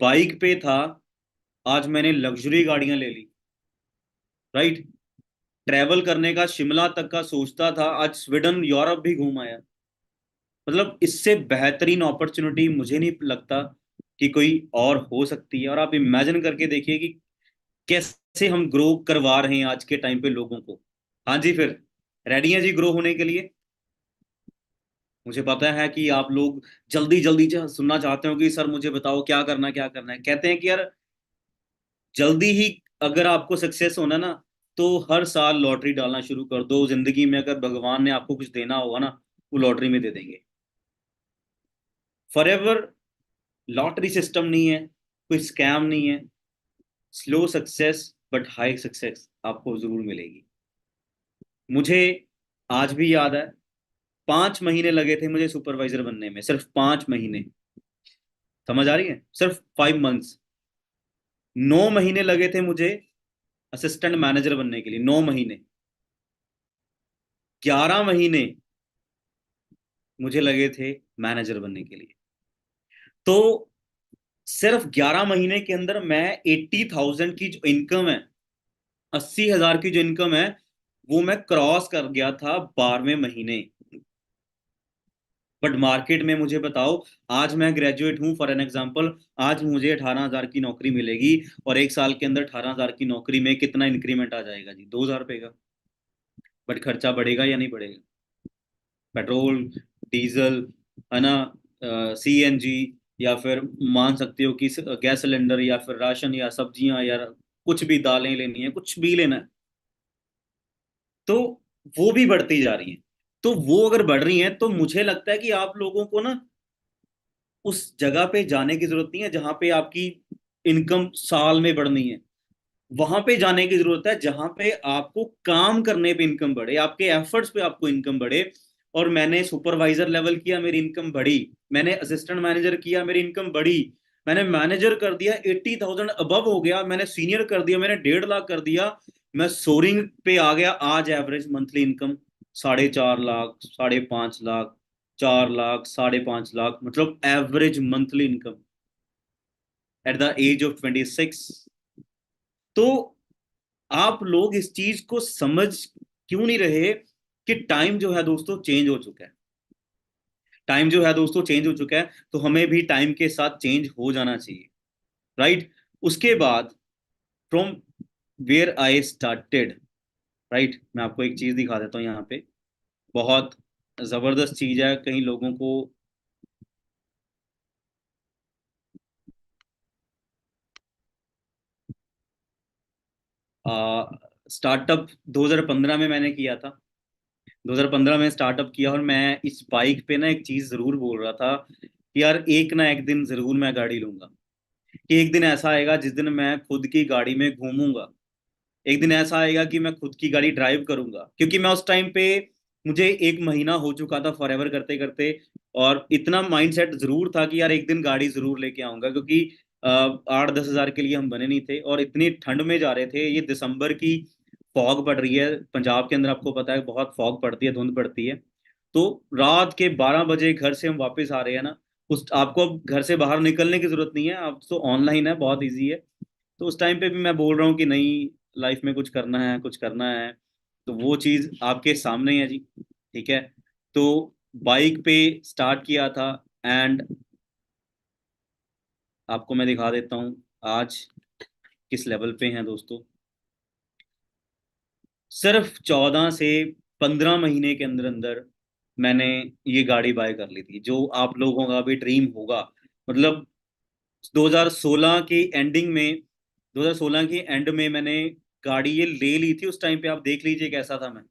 बाइक पे था, आज मैंने लग्जरी गाड़ियां ले ली। राइट, ट्रैवल करने का शिमला तक का सोचता था, आज स्वीडन यूरोप भी घूम आया। मतलब इससे बेहतरीन अपॉर्चुनिटी मुझे नहीं लगता कि कोई और हो सकती है। और आप इमेजिन करके देखिए कि कैसे हम ग्रो करवा रहे हैं आज के टाइम पे लोगों को। हाँ जी, फिर रेडी हैं जी ग्रो होने के लिए? मुझे पता है कि आप लोग जल्दी जल्दी सुनना चाहते हो कि सर मुझे बताओ क्या करना है, क्या करना है। कहते हैं कि यार जल्दी ही अगर आपको सक्सेस होना ना, तो हर साल लॉटरी डालना शुरू कर दो। जिंदगी में अगर भगवान ने आपको कुछ देना होगा ना, वो लॉटरी में दे देंगे। फॉरएवर लॉटरी सिस्टम नहीं है, कोई स्कैम नहीं है। Slow success but high success आपको जरूर मिलेगी। मुझे आज भी याद है, 5 महीने लगे थे मुझे सुपरवाइजर बनने में, सिर्फ 5 महीने। समझ आ रही है, सिर्फ 5 मंथ्स। 9 महीने लगे थे मुझे असिस्टेंट मैनेजर बनने के लिए, 9 महीने। 11 महीने मुझे लगे थे मैनेजर बनने के लिए। तो सिर्फ 11 महीने के अंदर मैं 80,000 की जो इनकम है, 80,000 की जो इनकम है, वो मैं क्रॉस कर गया था 12वें महीने। बट मार्केट में मुझे बताओ, आज मैं ग्रेजुएट हूं फॉर एन एग्जांपल, आज मुझे 18,000 की नौकरी मिलेगी, और 1 साल के अंदर 18,000 की नौकरी में कितना इंक्रीमेंट आ जाएगा जी? 2,000 रुपए का। बट खर्चा बढ़ेगा या नहीं बढ़ेगा? पेट्रोल, डीजल, है ना, सीएनजी, या फिर मान सकते हो कि गैस सिलेंडर, या फिर राशन, या सब्जियां, या कुछ भी दालें लेनी है, कुछ भी लेना है, तो वो भी बढ़ती जा रही हैं। तो वो अगर बढ़ रही हैं, तो मुझे लगता है कि आप लोगों को ना उस जगह पे जाने की जरूरत नहीं है जहां पे आपकी इनकम साल में बढ़नी है। वहां पे जाने की जरूरत है जहां पे आपको काम करने पे इनकम बढ़े, आपके एफर्ट्स पे आपको इनकम बढ़े। और मैंने सुपरवाइजर लेवल किया, मेरी इनकम बढ़ी। मैंने असिस्टेंट मैनेजर किया, मेरी इनकम बढ़ी। मैंने मैनेजर कर दिया, 80,000 अबव हो गया। मैंने सीनियर कर दिया, मैंने 1.5 लाख कर दिया। मैं सोरिंग पे आ गया। आज average monthly income 4.5 lakh, 5.5 lakh, 4 lakh, 5.5 lakh, मतलब average monthly income at the age of 26। तो आप लोग इस चीज को समझ क्यों नहीं रहे कि टाइम जो है दोस्तों चेंज हो चुका है। टाइम जो है दोस्तों चेंज हो चुका है, तो हमें भी टाइम के साथ चेंज हो जाना चाहिए, राइट। उसके बाद from where I started, right, मैं आपको एक चीज दिखा देता हूँ यहाँ पे। बहुत जबरदस्त चीज है, कई लोगों को स्टार्टअप 2015 में मैंने किया था। 2015 में स्टार्टअप किया, और मैं इस बाइक पे ना एक चीज जरूर बोल रहा था कि यार एक ना एक दिन जरूर मैं गाड़ी लूंगा। कि एक दिन ऐसा आएगा जिस दिन मैं खुद की गाड़ी में घूमूंगा। एक दिन ऐसा आएगा कि मैं खुद की गाड़ी ड्राइव करूंगा। क्योंकि मैं उस टाइम पे, मुझे 1 महीना हो चुका था फॉरएवर करते करते, और इतना माइंडसेट जरूर था कि यार एक दिन गाड़ी जरूर लेके आऊंगा। क्योंकि 8-10 हज़ार के लिए हम बने नहीं थे, और इतनी ठंड में जा रहे थे। ये दिसंबर की फॉग पड़ रही है पंजाब के अंदर, आपको पता है बहुत फॉग पड़ती है, धुंध पड़ती है। तो रात के 12 बजे घर से हम वापस आ रहे हैं ना, उस आपको अब घर से बाहर निकलने की जरूरत नहीं है, अब तो ऑनलाइन है, बहुत इजी है। तो उस टाइम पे भी मैं बोल रहा हूँ कि नहीं, लाइफ में कुछ करना है, कुछ करना है। तो वो चीज़ आपके सामने ही है जी, ठीक है। तो बाइक पे स्टार्ट किया था, एंड आपको मैं दिखा देता हूँ आज किस लेवल पे हैं दोस्तों। सिर्फ 14 से 15 महीने के अंदर अंदर मैंने ये गाड़ी बाय कर ली थी, जो आप लोगों का भी ड्रीम होगा। मतलब 2016 की एंडिंग में, 2016 की एंड में मैंने गाड़ी ये ले ली थी। उस टाइम पे आप देख लीजिए कैसा था मैं।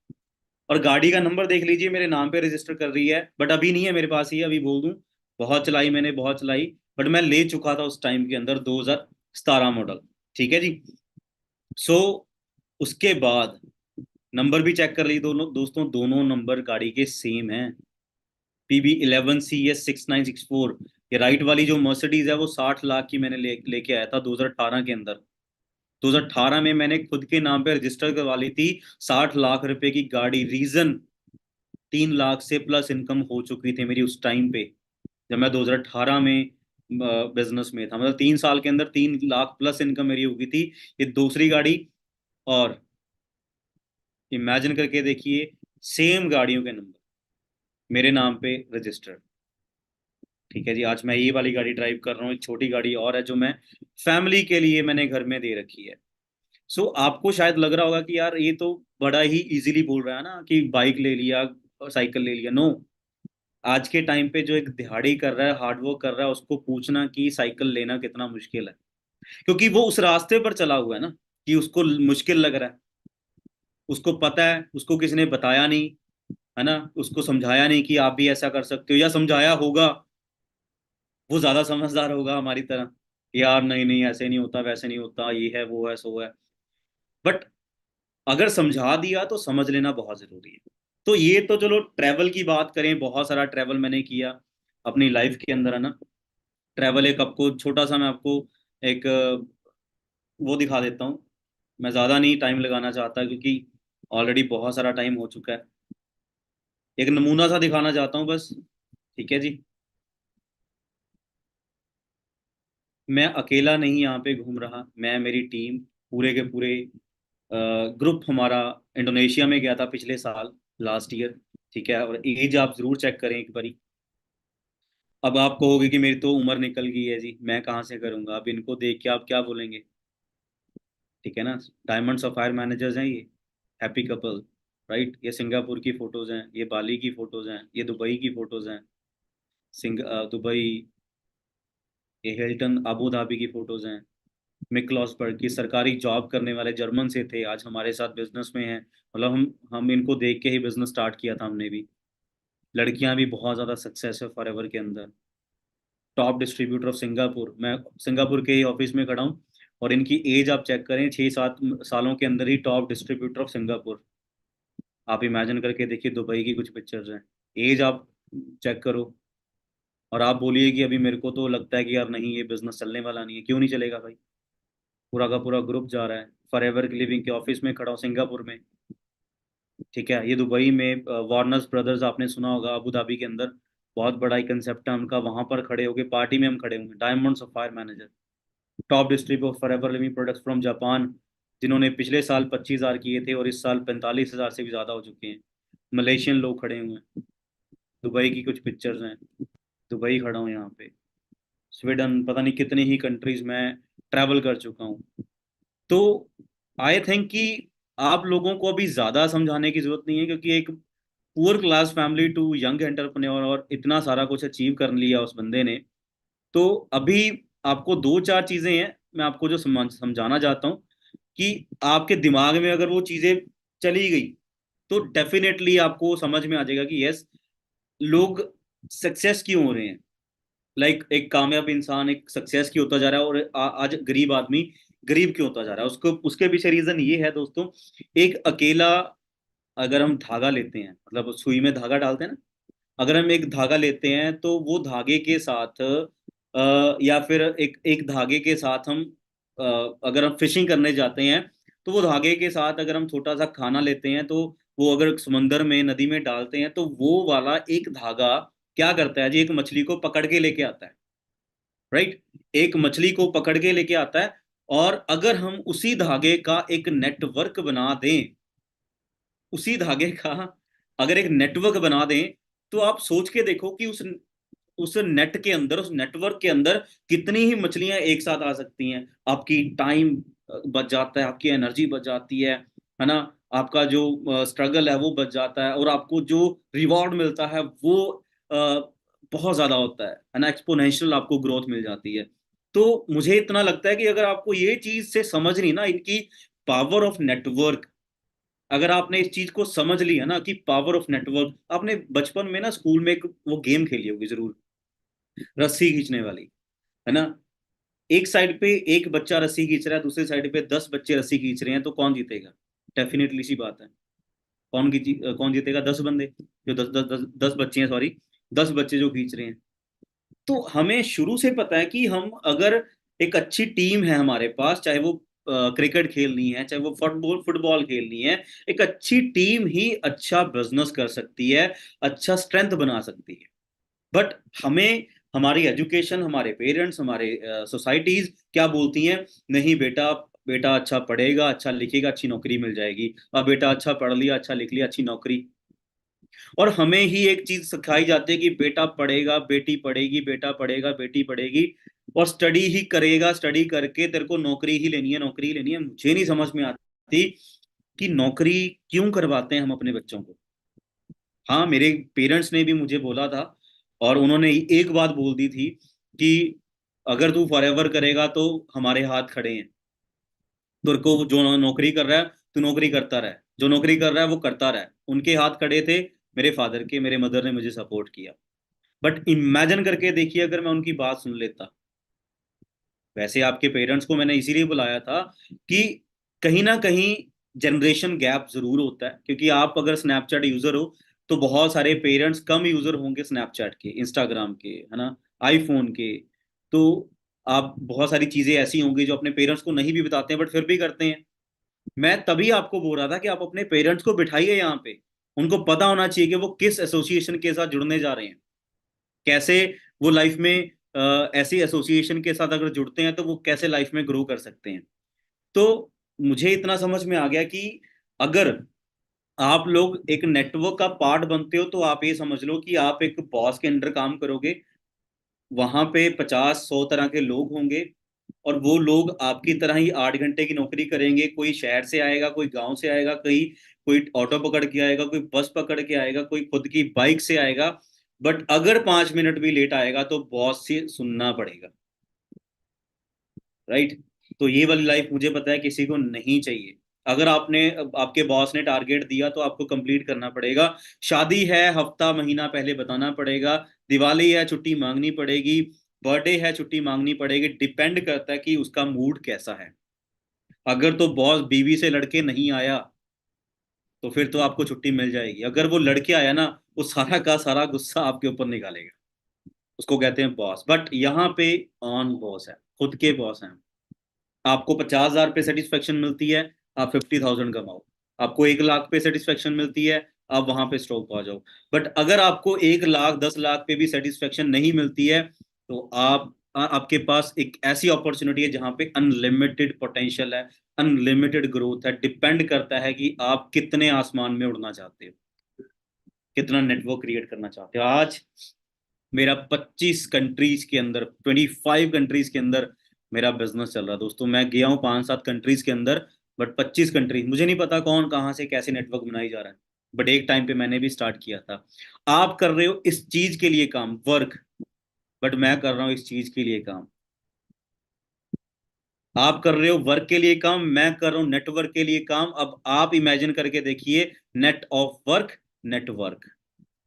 और गाड़ी का नंबर देख लीजिए, मेरे नाम पे रजिस्टर कर रही है, बट अभी नहीं है मेरे पास ही, अभी बोल दूं। बहुत चलाई मैंने, बहुत चलाई। बट मैं ले चुका था उस टाइम के अंदर 2017 मॉडल, ठीक है जी। सो उसके बाद नंबर भी चेक कर लीजिए दोनों दोस्तों, दोनों नंबर गाड़ी के सेम हैं। PB11CS6964। ये राइट वाली जो मर्सिडीज है वो 60 लाख की मैंने लेके आया था 2018 के अंदर। 2018 में मैंने खुद के नाम पे रजिस्टर करवा ली थी 60 लाख रुपए की गाड़ी। रीजन, 3 लाख से प्लस इनकम हो चुकी थी मेरी उस टाइम पे, जब मैं 2018 में बिजनेस में था। मतलब 3 साल के अंदर 3 लाख प्लस इनकम मेरी हो गई थी। ये दूसरी गाड़ी। और इमेजिन करके देखिए, सेम गाड़ियों के नंबर मेरे नाम पे रजिस्टर्ड, ठीक है जी। आज मैं ये वाली गाड़ी ड्राइव कर रहा हूँ। एक छोटी गाड़ी और है जो मैं फैमिली के लिए मैंने घर में दे रखी है। सो आपको शायद लग रहा होगा कि यार ये तो बड़ा ही इजीली बोल रहा है ना, कि बाइक ले लिया, साइकिल ले लिया। नो, आज के टाइम पे जो एक दिहाड़ी कर रहा है, हार्डवर्क कर रहा है, उसको पूछना कि साइकिल लेना कितना मुश्किल है। क्योंकि वो उस रास्ते पर चला हुआ है ना, कि उसको मुश्किल लग रहा है। उसको पता है, उसको किसी ने बताया नहीं, है ना, उसको समझाया नहीं कि आप भी ऐसा कर सकते हो, या समझाया होगा, वो ज्यादा समझदार होगा हमारी तरह। यार नहीं नहीं, ऐसे नहीं होता, वैसे नहीं होता, ये है, वो है, सो है। बट अगर समझा दिया तो समझ लेना बहुत जरूरी है। तो ये तो चलो ट्रैवल की बात करें, बहुत सारा ट्रैवल मैंने किया अपनी लाइफ के अंदर, है ना। ट्रैवल एक आपको छोटा सा, मैं आपको एक वो दिखा देता हूँ। मैं ज़्यादा नहीं टाइम लगाना चाहता, क्योंकि ऑलरेडी बहुत सारा टाइम हो चुका है। एक नमूना सा दिखाना चाहता हूँ बस, ठीक है जी। मैं अकेला नहीं यहाँ पे घूम रहा, मैं, मेरी टीम, पूरे के पूरे ग्रुप हमारा इंडोनेशिया में गया था पिछले साल, लास्ट ईयर, ठीक है। और एज आप जरूर चेक करें एक बारी। अब आप कहोगे कि मेरी तो उम्र निकल गई है जी, मैं कहाँ से करूंगा। अब इनको देख के आप क्या बोलेंगे, ठीक है ना। डायमंड्स ऑफ फायर मैनेजर्स हैं ये, हैप्पी कपल, राइट। ये सिंगापुर की फोटोज हैं, ये बाली की फोटोज हैं, ये दुबई की फोटोज हैं। दुबई, ये हिल्टन अबू धाबी की फोटोज हैं। मिक्लॉसबर्ग की सरकारी जॉब करने वाले जर्मन से थे, आज हमारे साथ बिजनेस में हैं। मतलब हम इनको देख के ही बिजनेस स्टार्ट किया था हमने भी। लड़कियां भी बहुत ज़्यादा सक्सेस है फॉरएवर के अंदर। Top distributor of Singapore. मैं सिंगापुर के ही ऑफिस में खड़ा हूँ और इनकी एज आप चेक करें, 6-7 सालों के अंदर ही टॉप डिस्ट्रीब्यूटर ऑफ सिंगापुर। आप इमेजिन करके देखिए, दुबई की कुछ पिक्चर्स हैं, एज आप चेक करो, और आप बोलिए कि अभी मेरे को तो लगता है कि यार नहीं, ये बिजनेस चलने वाला नहीं है। क्यों नहीं चलेगा भाई? पूरा का पूरा ग्रुप जा रहा है। फॉरएवर लिविंग के ऑफिस में खड़ा हूँ सिंगापुर में, ठीक है। ये दुबई में वार्नर्स ब्रदर्स आपने सुना होगा, अबू धाबी के अंदर बहुत बड़ा ही कंसेप्ट है उनका, वहां पर खड़े होके पार्टी में हम खड़े हुए हैं। Diamonds of fire manager, top distributor forever living products from Japan, जिन्होंने पिछले साल 25,000 किए थे और इस साल 45,000 से भी ज्यादा हो चुके हैं। मलेशियन लोग खड़े हुए हैं। दुबई की कुछ पिक्चर्स हैं, दुबई खड़ा हूँ यहाँ पे। स्वीडन, पता नहीं कितनी ही कंट्रीज में ट्रैवल कर चुका हूँ। तो आई थिंक कि आप लोगों को अभी ज्यादा समझाने की जरूरत नहीं है, क्योंकि एक poor class family to young entrepreneur और इतना सारा कुछ अचीव कर लिया उस बंदे ने। तो अभी आपको दो चार चीजें हैं, मैं आपको जो समझाना चाहता हूँ कि आपके दिमाग में अगर वो चीजें चली गई तो डेफिनेटली आपको समझ में आ जाएगा कि यस, लोग सक्सेस क्यों हो रहे हैं। एक कामयाब इंसान एक सक्सेस क्यों होता जा रहा है, और आज गरीब आदमी गरीब क्यों होता जा रहा है। उसको उसके पीछे रीजन ये है दोस्तों, एक अकेला, अगर हम धागा लेते हैं, मतलब सुई में धागा डालते हैं ना, अगर हम एक धागा लेते हैं तो वो धागे के साथ या फिर एक एक धागे के साथ हम अ, अगर हम फिशिंग करने जाते हैं, तो वो धागे के साथ अगर हम छोटा सा खाना लेते हैं, तो वो अगर समंदर में नदी में डालते हैं, तो वो वाला एक धागा क्या करता है जी, एक मछली को पकड़ के लेके आता है, राइट। एक मछली को पकड़ के लेके आता है, और अगर हम उसी धागे का एक नेटवर्क बना दें, उसी धागे का अगर एक नेटवर्क बना दें, तो आप सोच के देखो कि उस नेट के अंदर, उस नेटवर्क के अंदर कितनी ही मछलियां एक साथ आ सकती हैं। आपकी टाइम बच जाता है, आपकी एनर्जी बच जाती है ना, आपका जो स्ट्रगल है वो बच जाता है, और आपको जो रिवॉर्ड मिलता है वो बहुत ज्यादा होता है ना, एक्सपोनेंशियल आपको ग्रोथ मिल जाती है। तो मुझे इतना लगता है कि अगर आपको ये चीज से समझनी ना, इनकी पावर ऑफ नेटवर्क, अगर आपने इस चीज को समझ लिया ना कि पावर ऑफ नेटवर्क, आपने बचपन में ना स्कूल में एक वो गेम खेली होगी जरूर, रस्सी खींचने वाली, है ना। एक साइड पे एक बच्चा रस्सी खींच रहा है, दूसरी साइड पे 10 बच्चे रस्सी खींच रहे हैं, तो कौन जीतेगा? डेफिनेटली सी बात है, कौन जीतेगा? 10 बंदे, जो 10 बच्चे हैं, सॉरी, 10 बच्चे जो खींच रहे हैं। तो हमें शुरू से पता है कि हम अगर एक अच्छी टीम है हमारे पास, चाहे वो क्रिकेट खेलनी है, चाहे वो फुटबॉल फुटबॉल खेलनी है, एक अच्छी टीम ही अच्छा बिजनेस कर सकती है, अच्छा स्ट्रेंथ बना सकती है। बट हमें हमारी एजुकेशन, हमारे पेरेंट्स, हमारे सोसाइटीज क्या बोलती हैं? नहीं बेटा, बेटा अच्छा पढ़ेगा, अच्छा लिखेगा, अच्छी नौकरी मिल जाएगी। अब बेटा अच्छा पढ़ लिया, अच्छा लिख लिया, अच्छी नौकरी। और हमें ही एक चीज सिखाई जाती है कि बेटा पढ़ेगा, बेटी पढ़ेगी, बेटा पढ़ेगा, बेटी पढ़ेगी, और स्टडी ही करेगा, स्टडी करके तेरे को नौकरी ही लेनी है, नौकरी ही लेनी है। मुझे नहीं समझ में आती कि नौकरी क्यों करवाते हैं हम अपने बच्चों को। हाँ, मेरे पेरेंट्स ने भी मुझे बोला था, और उन्होंने एक बात बोल दी थी कि अगर तू फॉरएवर करेगा तो हमारे हाथ खड़े हैं, तेरे को जो नौकरी कर रहा है तू नौकरी करता रहे, जो नौकरी कर रहा है वो करता रहे। उनके हाथ खड़े थे, मेरे फादर के, मेरे मदर ने मुझे सपोर्ट किया। बट इमेजिन करके देखिए अगर मैं उनकी बात सुन लेता। वैसे आपके पेरेंट्स को मैंने इसीलिए बुलाया था कि कहीं ना कहीं जनरेशन गैप जरूर होता है, क्योंकि आप अगर स्नैपचैट यूजर हो तो बहुत सारे पेरेंट्स कम यूजर होंगे स्नैपचैट के, इंस्टाग्राम के, है ना, आईफोन के। तो आप बहुत सारी चीजें ऐसी होंगी जो अपने पेरेंट्स को नहीं भी बताते हैं, बट फिर भी करते हैं। मैं तभी आपको बोल रहा था कि आप अपने पेरेंट्स को बिठाइए यहाँ पे, उनको पता होना चाहिए कि वो किस एसोसिएशन के साथ जुड़ने जा रहे हैं, कैसे वो लाइफ में ऐसी एसोसिएशन के साथ अगर जुड़ते हैं तो वो कैसे लाइफ में ग्रो कर सकते हैं। तो मुझे इतना समझ में आ गया कि अगर आप लोग एक नेटवर्क का पार्ट बनते हो, तो आप ये समझ लो कि आप एक बॉस के अंडर काम करोगे, वहां पे 50-100 तरह के लोग होंगे, और वो लोग आपकी तरह ही 8 घंटे की नौकरी करेंगे। कोई शहर से आएगा, कोई गांव से आएगा, कोई ऑटो पकड़ के आएगा, कोई बस पकड़ के आएगा, कोई खुद की बाइक से आएगा। बट अगर 5 मिनट भी लेट आएगा तो बॉस से सुनना पड़ेगा, राइट। तो ये वाली लाइफ मुझे पता है किसी को नहीं चाहिए। अगर आपके बॉस ने टारगेट दिया तो आपको कंप्लीट करना पड़ेगा। शादी है, हफ्ता महीना पहले बताना पड़ेगा। दिवाली है, छुट्टी मांगनी पड़ेगी। बर्थडे है छुट्टी मांगनी पड़ेगी, डिपेंड करता है कि उसका मूड कैसा है। अगर तो बॉस बीवी से लड़के नहीं आया तो फिर तो आपको छुट्टी मिल जाएगी। अगर वो लड़के आया ना, वो सारा का सारा गुस्सा आपके ऊपर निकालेगा। उसको कहते हैं बॉस। बट यहाँ पे ऑन बॉस है, खुद के बॉस हैं। आपको 50,000 पे सेटिस्फेक्शन मिलती है, आप 50,000 कमाओ। आपको 1 लाख पे सेटिस्फेक्शन मिलती है, आप वहां पे स्टॉक पा जाओ। बट अगर आपको 1 लाख 10 लाख पे भी सेटिस्फेक्शन नहीं मिलती है, तो आपके पास एक ऐसी अपॉर्चुनिटी है जहां पे अनलिमिटेड पोटेंशियल है, अनलिमिटेड ग्रोथ है। डिपेंड करता है कि आप कितने आसमान में उड़ना चाहते हो, कितना नेटवर्क क्रिएट करना चाहते हो। आज मेरा 25 कंट्रीज के अंदर, 25 कंट्रीज के अंदर मेरा बिजनेस चल रहा है दोस्तों। मैं गया हूँ 5-7 कंट्रीज के अंदर, बट 25 कंट्रीज, मुझे नहीं पता कौन कहाँ से कैसे नेटवर्क बनाई जा रहा है। बट एक टाइम पे मैंने भी स्टार्ट किया था। आप कर रहे हो इस चीज के लिए काम, वर्क, बट मैं कर रहा हूँ इस चीज के लिए काम। आप कर रहे हो वर्क के लिए काम, मैं कर रहा हूँ नेटवर्क के लिए काम। अब आप इमेजिन करके देखिए, नेट ऑफ वर्क, नेटवर्क।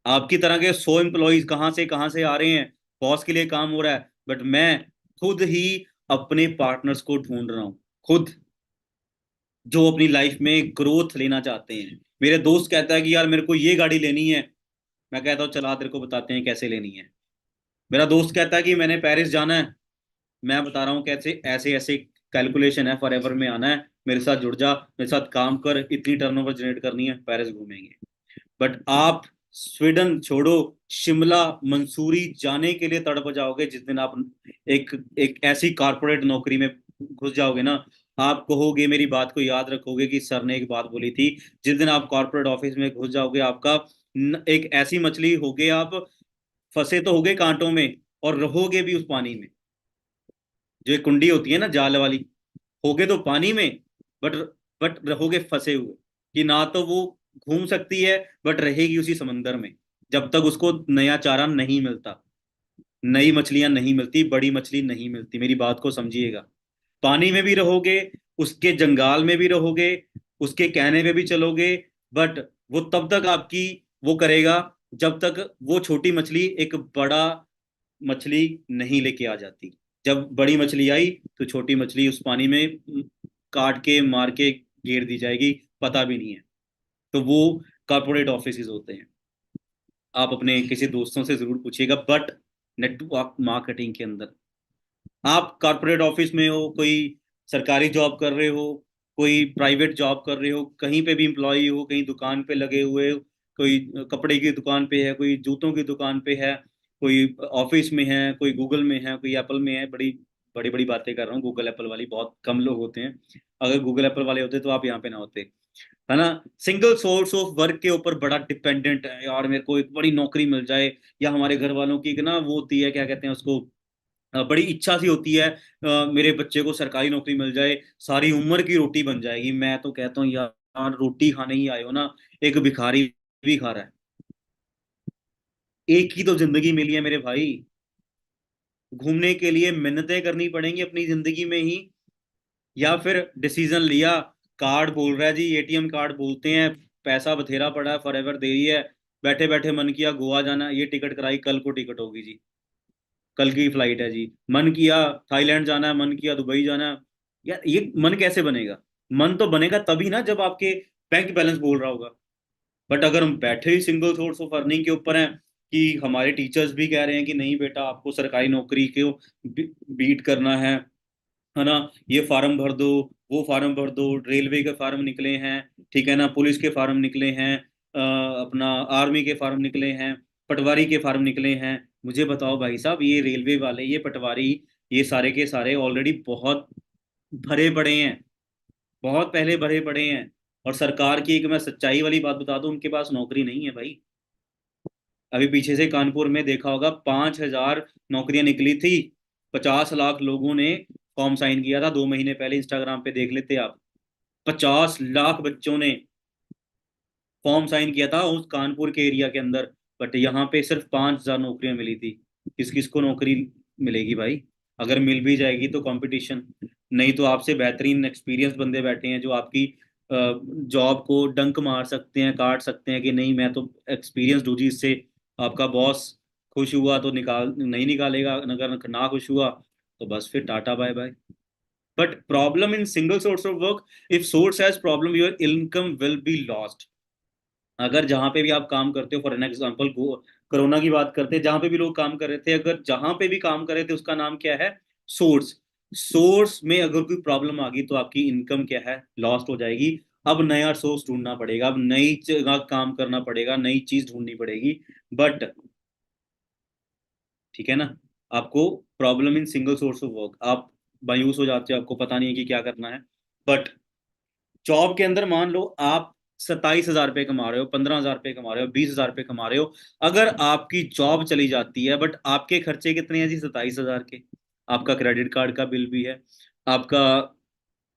आपकी तरह के 100 एम्प्लॉइज कहाँ से आ रहे हैं, बॉस के लिए काम हो रहा है, बट मैं खुद ही अपने पार्टनर्स को ढूंढ रहा हूँ, खुद, जो अपनी लाइफ में ग्रोथ लेना चाहते हैं। मेरे दोस्त कहता है कि यार मेरे को ये गाड़ी लेनी है, मैं कहता हूँ चला तेरे को बताते हैं कैसे लेनी है। मेरा दोस्त कहता है कि मैंने पेरिस जाना है, मैं बता रहा हूँ कैसे, ऐसे ऐसे कैलकुलेशन है, फॉरएवर में आना है, मेरे साथ जुड़ जा, मेरे साथ काम कर, इतनी टर्नओवर जनरेट करनी है, पेरिस घूमेंगे। बट आप स्वीडन छोड़ो, शिमला मंसूरी जाने के लिए तड़प जाओगे जिस दिन आप एक एक ऐसी कारपोरेट नौकरी में घुस जाओगे ना। आप कहोगे, मेरी बात को याद रखोगे कि सर ने एक बात बोली थी, जिस दिन आप कॉर्पोरेट ऑफिस में घुस जाओगे, आपका एक ऐसी मछली होगे आप, फंसे तो होगे कांटों में और रहोगे भी उस पानी में। जो एक कुंडी होती है ना जाल वाली, होगे तो पानी में, बट रहोगे फंसे हुए, कि ना तो वो घूम सकती है, बट रहेगी उसी समंदर में जब तक उसको नया चारा नहीं मिलता, नई मछलियां नहीं मिलती, बड़ी मछली नहीं मिलती। मेरी बात को समझिएगा। पानी में भी रहोगे, उसके जंगाल में भी रहोगे, उसके कहने पे भी चलोगे, बट वो तब तक आपकी वो करेगा जब तक वो छोटी मछली एक बड़ा मछली नहीं लेके आ जाती। जब बड़ी मछली आई तो छोटी मछली उस पानी में काट के मार के घेर दी जाएगी, पता भी नहीं है। तो वो कॉर्पोरेट ऑफिस होते हैं। आप अपने किसी दोस्तों से जरूर पूछिएगा। बट नेटवर्क मार्केटिंग के अंदर, आप कॉर्पोरेट ऑफिस में हो, कोई सरकारी जॉब कर रहे हो, कोई प्राइवेट जॉब कर रहे हो, कहीं पे भी एम्प्लॉय हो, कहीं दुकान पे लगे हुए हो, कोई कपड़े की दुकान पे है, कोई जूतों की दुकान पे है, कोई ऑफिस में है, कोई गूगल में है, कोई एप्पल में है। बड़ी बड़ी बड़ी बातें कर रहा हूँ, गूगल एप्पल वाली बहुत कम लोग होते हैं। अगर गूगल एप्पल वाले होते तो आप यहाँ पे ना होते, है ना। सिंगल सोर्स ऑफ वर्क के ऊपर बड़ा डिपेंडेंट है यार, मेरे को एक बड़ी नौकरी मिल जाए, या हमारे घर वालों की एक ना वो होती है, क्या कहते हैं उसको, बड़ी इच्छा सी होती है, मेरे बच्चे को सरकारी नौकरी मिल जाए, सारी उम्र की रोटी बन जाएगी। मैं तो कहता हूँ यार, रोटी खाने ही आए हो ना, एक भिखारी भी खा रहा है। एक ही तो जिंदगी मिली है मेरे भाई, घूमने के लिए मेहनतें करनी पड़ेंगी अपनी जिंदगी में ही, या फिर डिसीजन लिया, कार्ड बोल रहा है जी, एटीएम कार्ड बोलते हैं, पैसा बथेरा पड़ा है, फॉरएवर देरी है, बैठे बैठे मन किया गोवा जाना, ये टिकट कराई, कल को टिकट होगी जी, कल की फ्लाइट है जी। मन किया थाईलैंड जाना है, मन किया दुबई जाना है। यार ये मन कैसे बनेगा? मन तो बनेगा तभी ना जब आपके बैंक बैलेंस बोल रहा होगा। बट अगर हम बैठे ही सिंगल सोर्स ऑफ अर्निंग के ऊपर हैं, कि हमारे टीचर्स भी कह रहे हैं कि नहीं बेटा, आपको सरकारी नौकरी को बीट करना है ना, ये फार्म भर दो, वो फार्म भर दो, रेलवे के फार्म निकले हैं, ठीक है ना, पुलिस के फार्म निकले हैं, अपना आर्मी के फार्म निकले हैं, पटवारी के फार्म निकले हैं। मुझे बताओ भाई साहब, ये रेलवे वाले, ये पटवारी, ये सारे के सारे ऑलरेडी बहुत भरे पड़े हैं, बहुत पहले भरे पड़े हैं। और सरकार की एक मैं सच्चाई वाली बात बता दूं, उनके पास नौकरी नहीं है भाई। अभी पीछे से कानपुर में देखा होगा, 5,000 नौकरियां निकली थी, 50 लाख लोगों ने फॉर्म साइन किया था 2 महीने पहले, इंस्टाग्राम पे देख लेते आप। 50 लाख बच्चों ने फॉर्म साइन किया था उस कानपुर के एरिया के अंदर, बट यहाँ पे सिर्फ 5,000 नौकरियां मिली थी। किस किस को नौकरी मिलेगी भाई? अगर मिल भी जाएगी तो कंपटीशन, नहीं तो आपसे बेहतरीन एक्सपीरियंस बंदे बैठे हैं जो आपकी जॉब को डंक मार सकते हैं, काट सकते हैं, कि नहीं मैं तो एक्सपीरियंस हूँ जी, इससे आपका बॉस खुश हुआ तो निकाल नहीं निकालेगा, अगर ना खुश हुआ तो बस फिर टाटा bye bye. But problem in single source of work, if source has problem your income will be lost. अगर जहां पे भी आप काम करते हो, फॉर एन एग्जाम्पल कोरोना की बात करते हैं, जहां पे भी लोग काम कर रहे थे, अगर जहां पे भी काम कर रहे थे उसका नाम क्या है, सोर्स। सोर्स में अगर कोई प्रॉब्लम आ गई तो आपकी इनकम क्या है, लॉस्ट हो जाएगी। अब नया सोर्स ढूंढना पड़ेगा, अब नई जगह काम करना पड़ेगा, नई चीज ढूंढनी पड़ेगी। बट ठीक है ना, आपको problem in single source of work, आप मायूस हो जाते हो, आपको पता नहीं है कि क्या करना है। बट जॉब के अंदर मान लो आप 27,000 रुपये कमा रहे हो, 15,000 रुपये कमा रहे हो, 20,000 रुपये कमा रहे हो। अगर आपकी जॉब चली जाती है, बट आपके खर्चे कितने हैं जी, 27,000 के। आपका क्रेडिट कार्ड का बिल भी है, आपका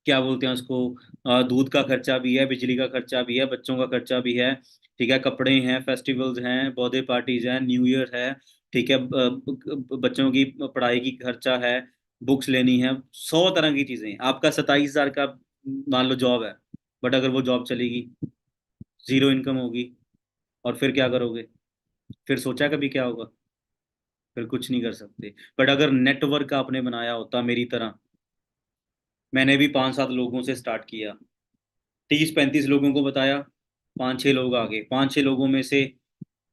क्या बोलते हैं उसको, दूध का खर्चा भी है, बिजली का खर्चा भी है, बच्चों का खर्चा भी है, ठीक है, कपड़े हैं, फेस्टिवल्स हैं, बर्थडे पार्टीज हैं, न्यू ईयर है, ठीक है, बच्चों की पढ़ाई की खर्चा है, बुक्स लेनी है, 100 तरह की चीजें हैं। आपका 27,000 का मान लो जॉब है, बट अगर वो जॉब चलेगी, जीरो इनकम होगी, और फिर क्या करोगे? फिर सोचा कभी क्या होगा? फिर कुछ नहीं कर सकते। बट अगर नेटवर्क आपने बनाया होता मेरी तरह, मैंने भी 5-7 लोगों से स्टार्ट किया, 30-35 लोगों को बताया, 5-6 लोग आ गए, 5-6 लोगों में से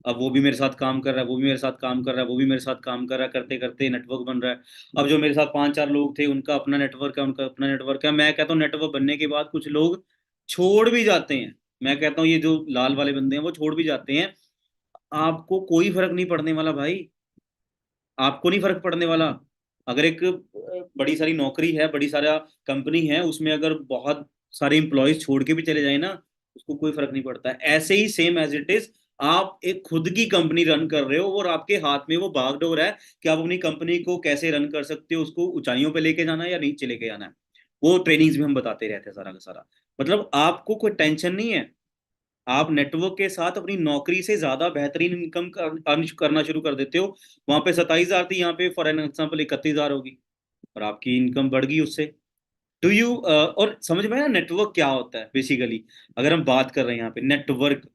अब वो भी मेरे साथ काम कर रहा है, वो भी मेरे साथ काम कर रहा है, वो भी मेरे साथ काम कर रहा है, करते करते नेटवर्क बन रहा है। अब जो मेरे साथ 5-4 लोग थे, उनका अपना नेटवर्क है, उनका अपना नेटवर्क है। मैं कहता हूँ नेटवर्क बनने के बाद कुछ लोग छोड़ भी जाते हैं। मैं कहता हूँ ये जो लाल वाले बंदे हैं वो छोड़ भी जाते हैं। आपको कोई फर्क नहीं पड़ने वाला भाई, आपको नहीं फर्क पड़ने वाला। अगर एक बड़ी सारी नौकरी है, बड़ी सारा कंपनी है, उसमें अगर बहुत सारे इंप्लॉयज छोड़ के भी चले जाए ना, उसको कोई फर्क नहीं पड़ता है। ऐसे ही सेम एज इट इज, आप एक खुद की कंपनी रन कर रहे हो और आपके हाथ में वो बागडोर है कि आप अपनी कंपनी को कैसे रन कर सकते हो, उसको ऊंचाइयों पे लेके जाना है या नीचे लेके जाना है। वो ट्रेनिंग्स में हम बताते रहते हैं सारा का सारा। मतलब आपको कोई टेंशन नहीं है, आप नेटवर्क के साथ अपनी नौकरी से ज्यादा बेहतरीन इनकम अर्न करना शुरू कर देते हो। वहां पे 27,000 थी, यहाँ पे फॉर एन एग्जाम्पल 31,000 होगी, और आपकी इनकम बढ़ गई उससे। डू यू और समझ में आया नेटवर्क क्या होता है बेसिकली? अगर हम बात कर रहे हैं यहाँ पे नेटवर्क,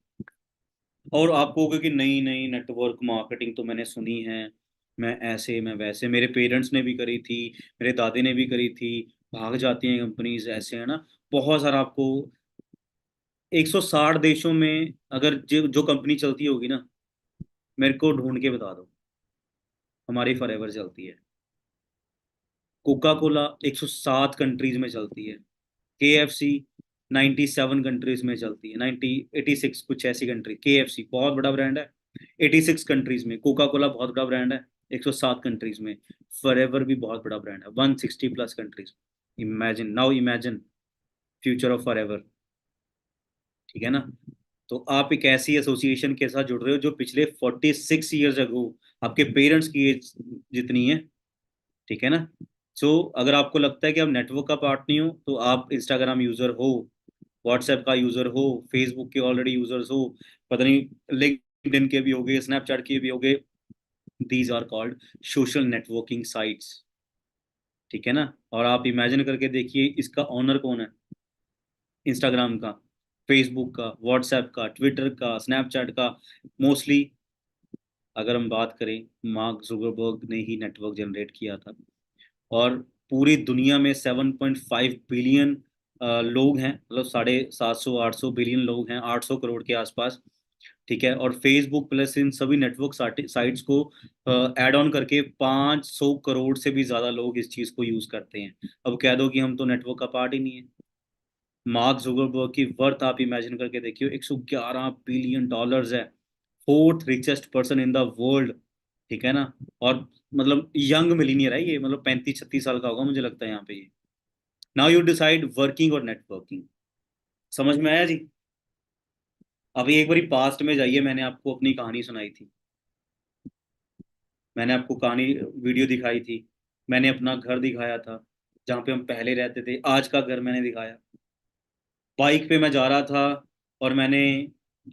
और आप कहोगे कि नहीं नहीं नेटवर्क मार्केटिंग तो मैंने सुनी है, मैं ऐसे मैं वैसे, मेरे पेरेंट्स ने भी करी थी, मेरे दादी ने भी करी थी, भाग जाती हैं कंपनीज ऐसे, है ना। बहुत सारा आपको 160 देशों में अगर जो जो कंपनी चलती होगी ना, मेरे को ढूंढ के बता दो, हमारी फॉरएवर चलती है। कोका कोला 107 कंट्रीज में चलती है। KFC 97 कंट्रीज में चलती है, 86 कुछ ऐसी कंट्री। KFC बहुत बड़ा ब्रांड है, 86 कंट्रीज में। कोका कोला बहुत बड़ा ब्रांड है, 107 कंट्रीज में। फॉरएवर भी बहुत बड़ा ब्रांड है, 160 plus countries. Imagine now, imagine future of forever, ठीक है ना। तो आप एक ऐसी एसोसिएशन के साथ जुड़ रहे हो जो पिछले 46 ईयर्स अगो आपके पेरेंट्स की एज जितनी है, ठीक है ना। सो अगर आपको लगता है कि आप नेटवर्क का पार्ट नहीं हो, तो आप इंस्टाग्राम यूजर हो, व्हाट्सएप का यूजर हो, फेसबुक के ऑलरेडी यूजर्स हो, पता नहीं लिंक्डइन के भी होगे, स्नैपचैट के भी होगे, these are called social networking sites, ठीक है ना। और आप इमेजिन करके देखिए इसका ऑनर कौन है, इंस्टाग्राम का, फेसबुक का, व्हाट्सएप का, ट्विटर का, स्नैपचैट का। मोस्टली अगर हम बात करें, मार्क जुकरबर्ग ने ही नेटवर्क जनरेट किया था। और पूरी दुनिया में 7.5 बिलियन लोग हैं, मतलब 750-800 बिलियन लोग हैं, 800 करोड़ के आसपास, ठीक है। और फेसबुक प्लस इन सभी नेटवर्क साइट्स को ऐड ऑन करके 500 करोड़ से भी ज्यादा लोग इस चीज को यूज करते हैं। अब कह दो कि हम तो नेटवर्क का पार्ट ही नहीं है। मार्क जुकरबर्ग की वर्थ आप इमेजिन करके देखियो, 111 बिलियन डॉलर्स है, fourth richest person in the world, ठीक है ना। और मतलब यंग मिलीनियर है ये, मतलब 35-36 साल का होगा मुझे लगता है यहाँ पे ये। नाउ यू डिसाइड वर्किंग और नेटवर्किंग। समझ में आया जी? अभी एक बारी पास्ट में जाइए, मैंने आपको अपनी कहानी सुनाई थी, मैंने आपको कहानी वीडियो दिखाई थी, मैंने अपना घर दिखाया था जहाँ पे हम पहले रहते थे, आज का घर मैंने दिखाया। बाइक पे मैं जा रहा था और मैंने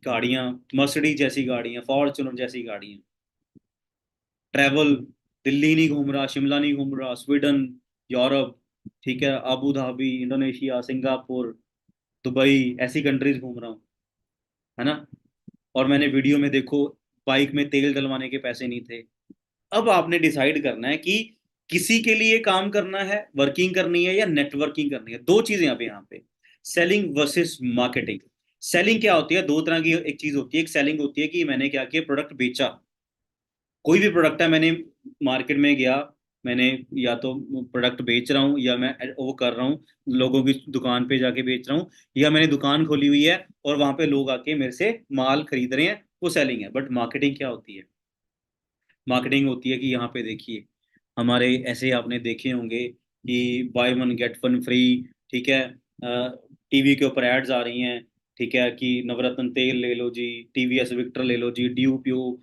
गाड़ियाँ, मर्सिडीज जैसी गाड़ियाँ, फॉर्च्यूनर जैसी गाड़ियाँ, ट्रैवल, दिल्ली नहीं घूम रहा, शिमला नहीं घूम रहा, स्वीडन, यूरोप, ठीक है, Abu Dhabi, Indonesia, Singapore, Dubai, ऐसी कंट्रीज घूम रहा हूँ, है ना। और मैंने वीडियो में देखो बाइक में तेल डलवाने के पैसे नहीं थे। अब आपने डिसाइड करना है कि किसी के लिए काम करना है, वर्किंग करनी है या नेटवर्किंग करनी है। दो चीजें अब यहाँ पे, सेलिंग वर्सेस मार्केटिंग। सेलिंग क्या होती है, दो तरह की एक चीज होती है। एक सेलिंग होती है कि मैंने क्या किया, प्रोडक्ट बेचा। कोई भी प्रोडक्ट है, मैंने मार्केट में गया, मैंने या तो प्रोडक्ट बेच रहा हूँ या मैं वो कर रहा हूँ, लोगों की दुकान पे जाके बेच रहा हूँ, या मैंने दुकान खोली हुई है और वहां पे लोग आके मेरे से माल खरीद रहे हैं, वो सेलिंग है। बट मार्केटिंग क्या होती है, मार्केटिंग होती है कि यहाँ पे देखिए, हमारे ऐसे आपने देखे होंगे कि by one get one free, ठीक है, टीवी के ऊपर एड्स आ रही हैं, ठीक है, कि नवरत्न तेल ले लो जी, टीवीएस विक्टर ले लो जी, ड्यू पियो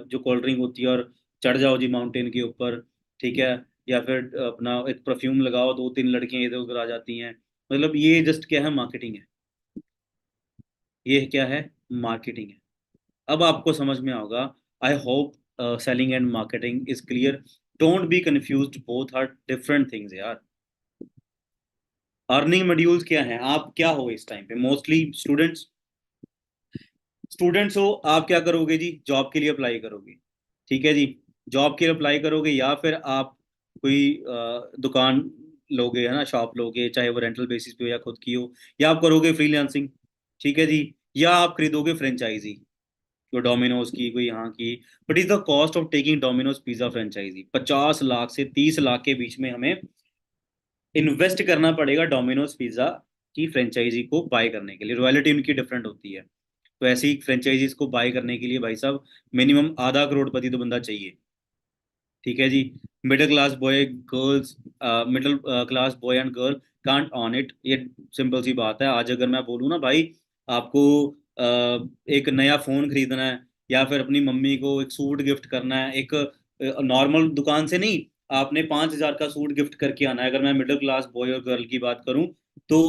जो कोल्ड ड्रिंक होती है, और चढ़ जाओ जी माउंटेन के ऊपर, ठीक है, या फिर अपना एक परफ्यूम लगाओ, दो तीन लड़कियां इधर उधर आ जाती हैं। मतलब ये जस्ट क्या है, मार्केटिंग है। ये क्या है, मार्केटिंग है। अब आपको समझ में होगा। I hope selling and marketing is clear. Don't be confused, both are different things यार। अर्निंग मॉड्यूल्स क्या हैं, आप क्या हो इस टाइम पे, मोस्टली स्टूडेंट्स। स्टूडेंट्स हो, आप क्या करोगे जी, जॉब के लिए अप्लाई करोगे, ठीक है जी, जॉब के लिए अप्लाई करोगे, या फिर आप कोई दुकान लोगे, है ना, शॉप लोगे, चाहे वो रेंटल बेसिस पे हो या खुद की हो, या आप करोगे फ्रीलांसिंग, ठीक है जी, या आप खरीदोगे फ्रेंचाइजी, कोई डोमिनोज की, कोई यहाँ की। But is the cost of taking Domino's pizza franchisee 50 lakh से 30 लाख के बीच में हमें इन्वेस्ट करना पड़ेगा डोमिनोज पिज्जा की फ्रेंचाइजी को बाय करने के लिए। रॉयल्टी उनकी डिफरेंट होती है। तो ऐसी फ्रेंचाइजीज को बाय करने के लिए भाई साहब मिनिमम आधा करोड़पति तो बंदा चाहिए, ठीक है जी। Middle class boy and girl count on it, ये सिंपल सी बात है। आज अगर मैं बोलूँ ना भाई, आपको एक नया फोन खरीदना है, या फिर अपनी मम्मी को एक सूट गिफ्ट करना है, एक नॉर्मल दुकान से नहीं, आपने 5,000 का सूट गिफ्ट करके आना है। अगर मैं मिडिल क्लास बॉय और गर्ल की बात करूं, तो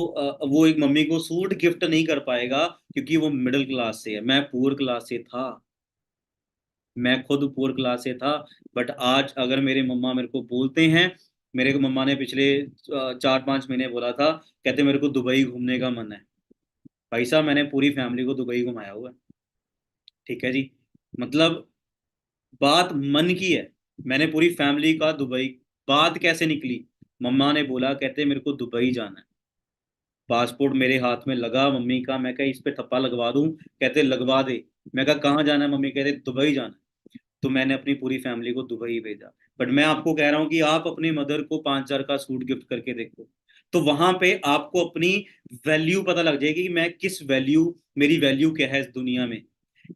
वो एक मम्मी को सूट गिफ्ट नहीं कर पाएगा, क्योंकि वो मिडिल क्लास से है। मैं पुअर क्लास से था, मैं खुद पुअर क्लास से था। बट आज अगर मेरे मम्मा मेरे को बोलते हैं, मेरे को मम्मा ने पिछले 4-5 महीने बोला था, कहते मेरे को दुबई घूमने का मन है। भाई साहब मैंने पूरी फैमिली को दुबई घुमाया हुआ है, ठीक है जी। मतलब बात मन की है, मैंने पूरी फैमिली का दुबई। बात कैसे निकली, मम्मा ने बोला, कहते मेरे को दुबई जाना है। पासपोर्ट मेरे हाथ में लगा मम्मी का, मैं कहा इस पे थप्पा लगवा दूं, कहते लगवा दे। मैं कहा कहाँ जाना है मम्मी, कहते दुबई जाना है। तो मैंने अपनी पूरी फैमिली को दुबई भेजा। बट मैं आपको कह रहा हूँ कि आप अपनी मदर को 5,000 का सूट गिफ्ट करके देखो, तो वहां पे आपको अपनी वैल्यू पता लग जाएगी कि मैं किस वैल्यू, मेरी वैल्यू क्या है इस दुनिया में।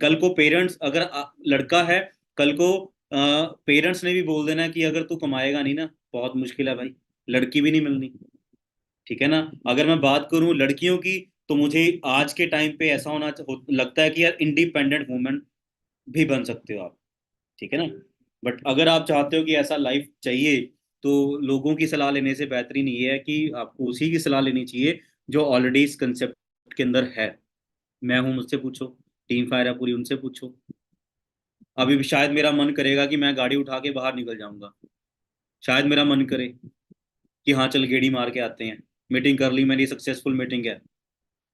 कल को पेरेंट्स, अगर लड़का है, कल को पेरेंट्स ने भी बोल देना कि अगर तू कमाएगा नहीं ना, बहुत मुश्किल है भाई, लड़की भी नहीं मिलनी, ठीक है ना। अगर मैं बात करूं लड़कियों की, तो मुझे आज के टाइम पे ऐसा लगता है कि यार इंडिपेंडेंट वुमेन भी बन सकते हो आप, ठीक है ना। बट अगर आप चाहते हो कि ऐसा लाइफ चाहिए, तो लोगों की सलाह लेने से बेहतरीन ये है कि आपको उसी की सलाह लेनी चाहिए जो ऑलरेडी इस कंसेप्ट के अंदर है। मैं हूं, मुझसे पूछो, टीम फायर है पूरी, उनसे पूछो। अभी भी शायद मेरा मन करेगा कि मैं गाड़ी उठा के बाहर निकल जाऊंगा, शायद मेरा मन करे कि हाँ चल गेड़ी मार के आते हैं। मीटिंग कर ली, मेरी सक्सेसफुल मीटिंग है,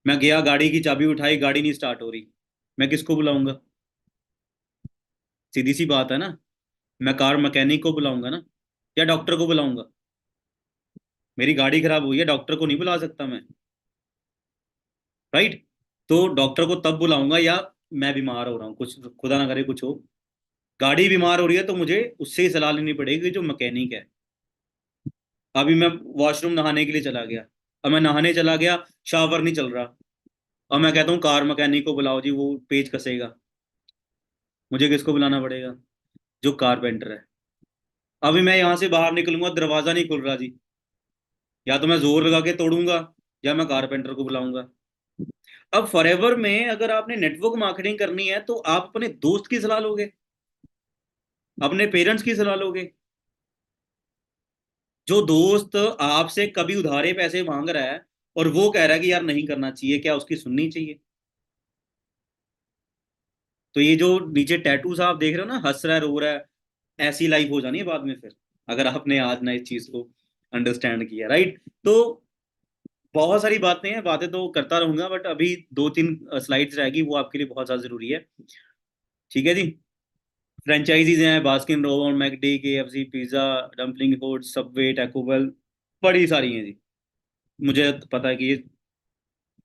मैं गया, गाड़ी की चाबी उठाई, गाड़ी नहीं स्टार्ट हो रही, मैं किसको बुलाऊंगा। सीधी सी बात है ना, मैं कार मैकेनिक को बुलाऊंगा ना, या डॉक्टर को बुलाऊंगा। मेरी गाड़ी खराब हुई है, डॉक्टर को नहीं बुला सकता मैं, राइट। तो डॉक्टर को तब बुलाऊंगा, या मैं बीमार हो रहा हूँ, कुछ खुदा ना करे कुछ हो, गाड़ी बीमार हो रही है, तो मुझे उससे ही सलाह लेनी पड़ेगी जो मैकेनिक है। अभी मैं वॉशरूम नहाने के लिए चला गया, अब मैं नहाने चला गया, शावर नहीं चल रहा, और मैं कहता हूँ कार मैकेनिक को बुलाओ जी, वो पेच कसेगा, मुझे किसको बुलाना पड़ेगा, जो कारपेंटर है। अभी मैं यहाँ से बाहर निकलूंगा, दरवाजा नहीं खुल रहा जी, या तो मैं जोर लगा के तोड़ूंगा, या मैं कारपेंटर को बुलाऊंगा। अब फॉरएवर में अगर आपने नेटवर्क मार्केटिंग करनी है, तो आप अपने दोस्त की सलाह लोगे, अपने पेरेंट्स की सलाह लोगे। जो दोस्त आपसे कभी उधारे पैसे मांग रहा है और वो कह रहा है कि यार नहीं करना चाहिए, क्या उसकी सुननी चाहिए। तो ये जो नीचे टैटूस आप देख रहे हो ना, हंस रहा है रो रहा है, ऐसी लाइफ हो जानी है बाद में फिर, अगर आपने आज ना इस चीज को अंडरस्टैंड किया, राइट। तो बहुत सारी बातें हैं, बातें तो करता रहूंगा, बट अभी 2-3 स्लाइड्स रहेगी, वो आपके लिए बहुत ज्यादा जरूरी है। ठीक है जी। फ्रेंचाइजीज हैं Baskin Robbins, McD, KFC, pizza, Dumpling Hood, Subway, Taco Bell, बड़ी सारी हैं जी। मुझे पता है कि ये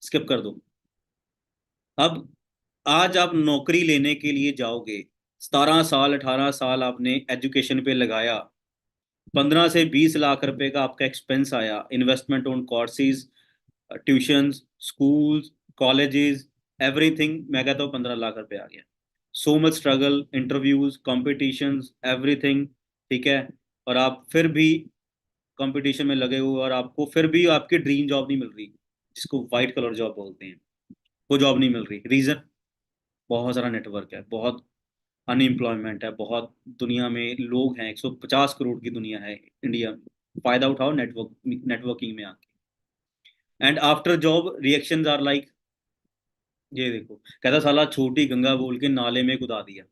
स्किप कर दो। अब आज आप नौकरी लेने के लिए जाओगे, 17 साल 18 साल आपने एजुकेशन पे लगाया, 15 से 20 लाख रुपए का आपका एक्सपेंस आया, investment on courses, tuitions, schools, colleges, everything, मैं कहता हूँ 15 लाख रुपए आ गया। So much struggle, interviews, competitions, everything, ठीक है। और आप फिर भी कंपटीशन में लगे हुए, और आपको फिर भी आपकी ड्रीम जॉब नहीं मिल रही, जिसको वाइट कलर जॉब बोलते हैं, वो जॉब नहीं मिल रही। रीजन, बहुत सारा नेटवर्क है, बहुत अनएम्प्लॉयमेंट है, बहुत दुनिया में लोग हैं, 150 करोड़ की दुनिया है इंडिया में। फायदा उठाओ नेटवर्किंग में आके। And after job reactions are like, ये देखो, कहता साला छोटी गंगा बोल के नाले में कूदा दिया।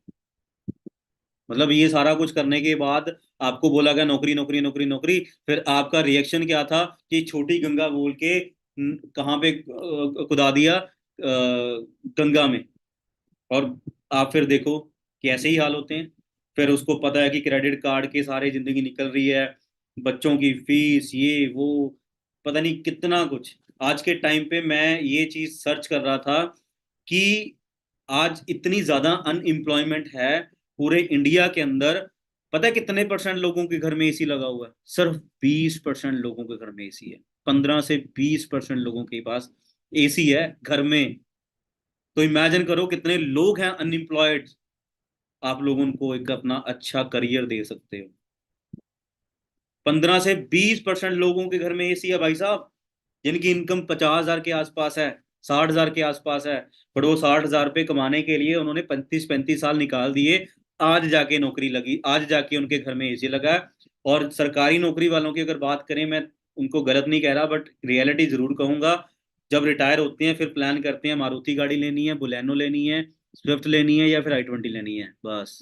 मतलब ये सारा कुछ करने के बाद आपको बोला गया नौकरी नौकरी नौकरी नौकरी, फिर आपका रिएक्शन क्या था कि छोटी गंगा बोल के कहाँ पे कुदा दिया, गंगा में। और आप फिर देखो कि ऐसे ही हाल होते हैं। फिर उसको पता है कि क्रेडिट कार्ड के सारे जिंदगी निकल रही है, बच्चों की फीस, ये वो, पता नहीं कितना कुछ। आज के टाइम पे मैं ये चीज सर्च कर रहा था कि आज इतनी ज्यादा अनएम्प्लॉयमेंट है पूरे इंडिया के अंदर। पता है कितने परसेंट लोगों के घर में एसी लगा हुआ है? सिर्फ 20% लोगों के घर में एसी है। 15 से 20% लोगों के पास एसी है घर में। तो इमेजिन करो कितने लोग हैं अनएम्प्लॉयड। आप लोग उनको एक अपना अच्छा करियर दे सकते हो। 15 से 20% लोगों के घर में एसी है भाई साहब, जिनकी इनकम 50,000 के आसपास है, 60,000 के आसपास है। पर वो 60,000 रुपये कमाने के लिए उन्होंने 35-35 साल निकाल दिए, आज जाके नौकरी लगी, आज जाके उनके घर में एसी लगा है। और सरकारी नौकरी वालों की अगर बात करें, मैं उनको गलत नहीं कह रहा, बट रियलिटी जरूर कहूंगा। जब रिटायर होते हैं फिर प्लान करते हैं मारुति गाड़ी लेनी है, बुलेनो लेनी है, स्विफ्ट लेनी है, या फिर i20 लेनी है, बस।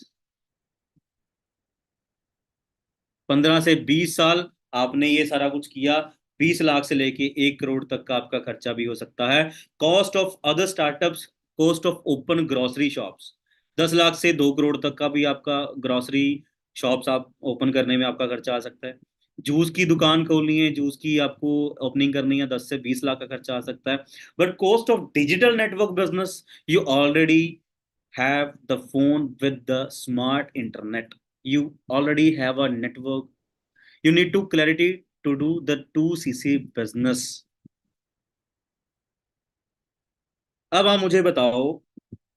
15 से 20 साल आपने ये सारा कुछ किया, 20 लाख से लेके 1 करोड़ तक का आपका खर्चा भी हो सकता है। Cost of other startups, cost of open grocery shops, 10 lakh से 2 करोड़ तक का भी आपका ग्रोसरी शॉप्स आप ओपन करने में आपका खर्चा आ सकता है। जूस की दुकान खोलनी है, जूस की आपको ओपनिंग करनी है, 10 से 20 लाख का खर्चा आ सकता है। But cost of digital network business, you already have the phone with the smart internet, you already have a network, you need to clarity to do the 2cc business। अब आप मुझे बताओ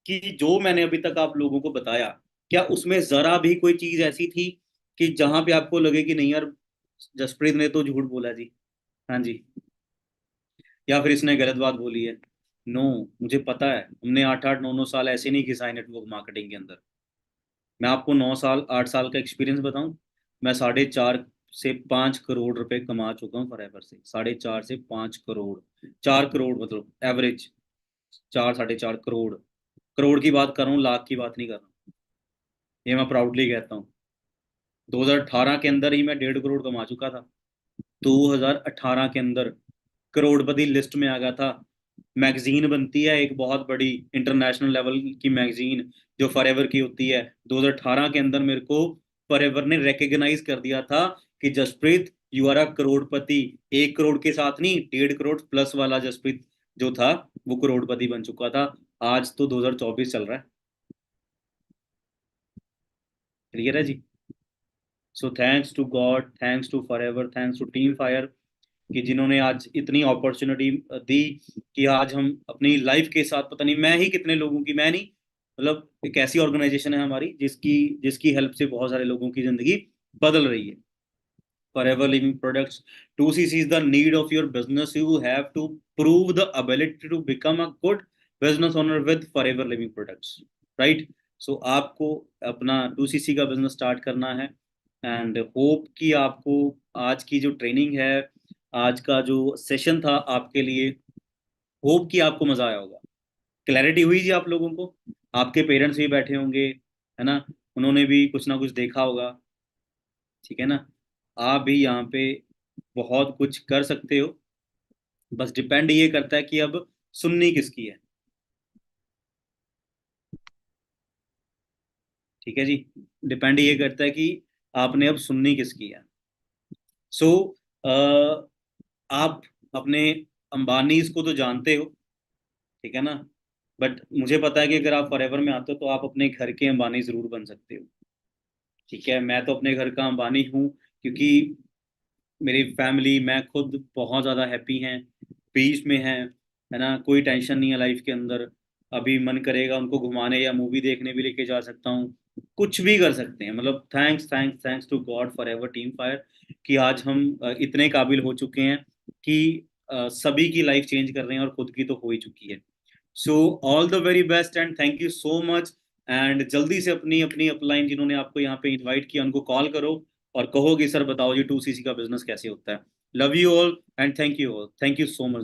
कि जो मैंने अभी तक आप लोगों को बताया, क्या उसमें जरा भी कोई चीज ऐसी थी कि जहां पे आपको लगे कि नहीं यार, जसप्रीत ने तो झूठ बोला जी, हाँ जी, या फिर इसने गलत बात बोली है? नो, मुझे पता है, हमने 8-8 9 9 साल ऐसे नहीं घिसाए नेटवर्क मार्केटिंग के अंदर। मैं आपको 9 साल 8 साल का एक्सपीरियंस बताऊं, मैं 4.5 से 5 करोड़ रुपए कमा चुका हूँ फॉरएवर से। 4.5 से 5 करोड़, 4 करोड़ मतलब एवरेज, 4 साढ़े 4 करोड़। करोड़ की बात कर रहा हूँ, लाख की बात नहीं कर रहा हूँ। ये मैं प्राउडली कहता हूँ। 2018 के अंदर ही मैं 1.5 करोड़ कमा चुका था। 2018 के अंदर करोड़पति लिस्ट में आ गया था। मैगजीन बनती है एक बहुत बड़ी इंटरनेशनल लेवल की मैगजीन, जो फॉरएवर की होती है। 2018 के अंदर मेरे को फॉरएवर ने रिकग्नाइज कर दिया था कि जसप्रीत यू आर अ करोड़पति। 1 करोड़ के साथ नहीं, 1.5 करोड़ प्लस वाला जसप्रीत जो था वो करोड़पति बन चुका था। आज तो 2024 चल रहा है। क्लियर है जी? So thanks to God, thanks to forever, thanks to team fire, कि जिन्होंने आज इतनी अपॉर्चुनिटी दी कि आज हम अपनी लाइफ के साथ, पता नहीं मैं ही कितने लोगों की, मैं नहीं, मतलब एक ऐसी ऑर्गेनाइजेशन है हमारी जिसकी जिसकी हेल्प से बहुत सारे लोगों की जिंदगी बदल रही है। Forever living products, 2cc is the need of your business, you have to prove the ability to become a good business owner with forever living products, right? So आपको अपना 2cc का बिजनेस स्टार्ट करना है। And hope कि आपको आज की जो ट्रेनिंग है, आज का जो सेशन था आपके लिए, होप कि आपको मजा आया होगा। क्लैरिटी हुई जी आप लोगों को? आपके पेरेंट्स भी बैठे होंगे, है ना, उन्होंने भी कुछ ना कुछ देखा होगा, ठीक है ना। आप भी यहाँ पे बहुत कुछ कर सकते हो, बस डिपेंड ये करता है कि अब सुननी किसकी है। ठीक है जी, डिपेंड ये करता है कि आपने अब सुननी किसकी है। सो आप अपने अंबानीज को तो जानते हो, ठीक है ना, बट मुझे पता है कि अगर आप फॉरएवर में आते हो तो आप अपने घर के अंबानी जरूर बन सकते हो। ठीक है, मैं तो अपने घर का अंबानी हूँ, क्योंकि मेरी फैमिली, मैं खुद बहुत ज़्यादा हैप्पी हैं, पीस में हैं, है ना, कोई टेंशन नहीं है लाइफ के अंदर। अभी मन करेगा उनको घुमाने या मूवी देखने भी लेके जा सकता हूँ, कुछ भी कर सकते हैं। मतलब thanks thanks thanks to God forever team fire कि आज हम इतने काबिल हो चुके हैं कि सभी की लाइफ चेंज कर रहे हैं, और खुद की तो हो ही चुकी है। So all the very best and thank you so much. And जल्दी से अपनी अपनी अपलाइन जिन्होंने आपको यहाँ पे इनवाइट किया उनको कॉल करो और कहो कि सर बताओ जी 2cc का बिजनेस कैसे होता है। Love you all and thank you all, thank you so much.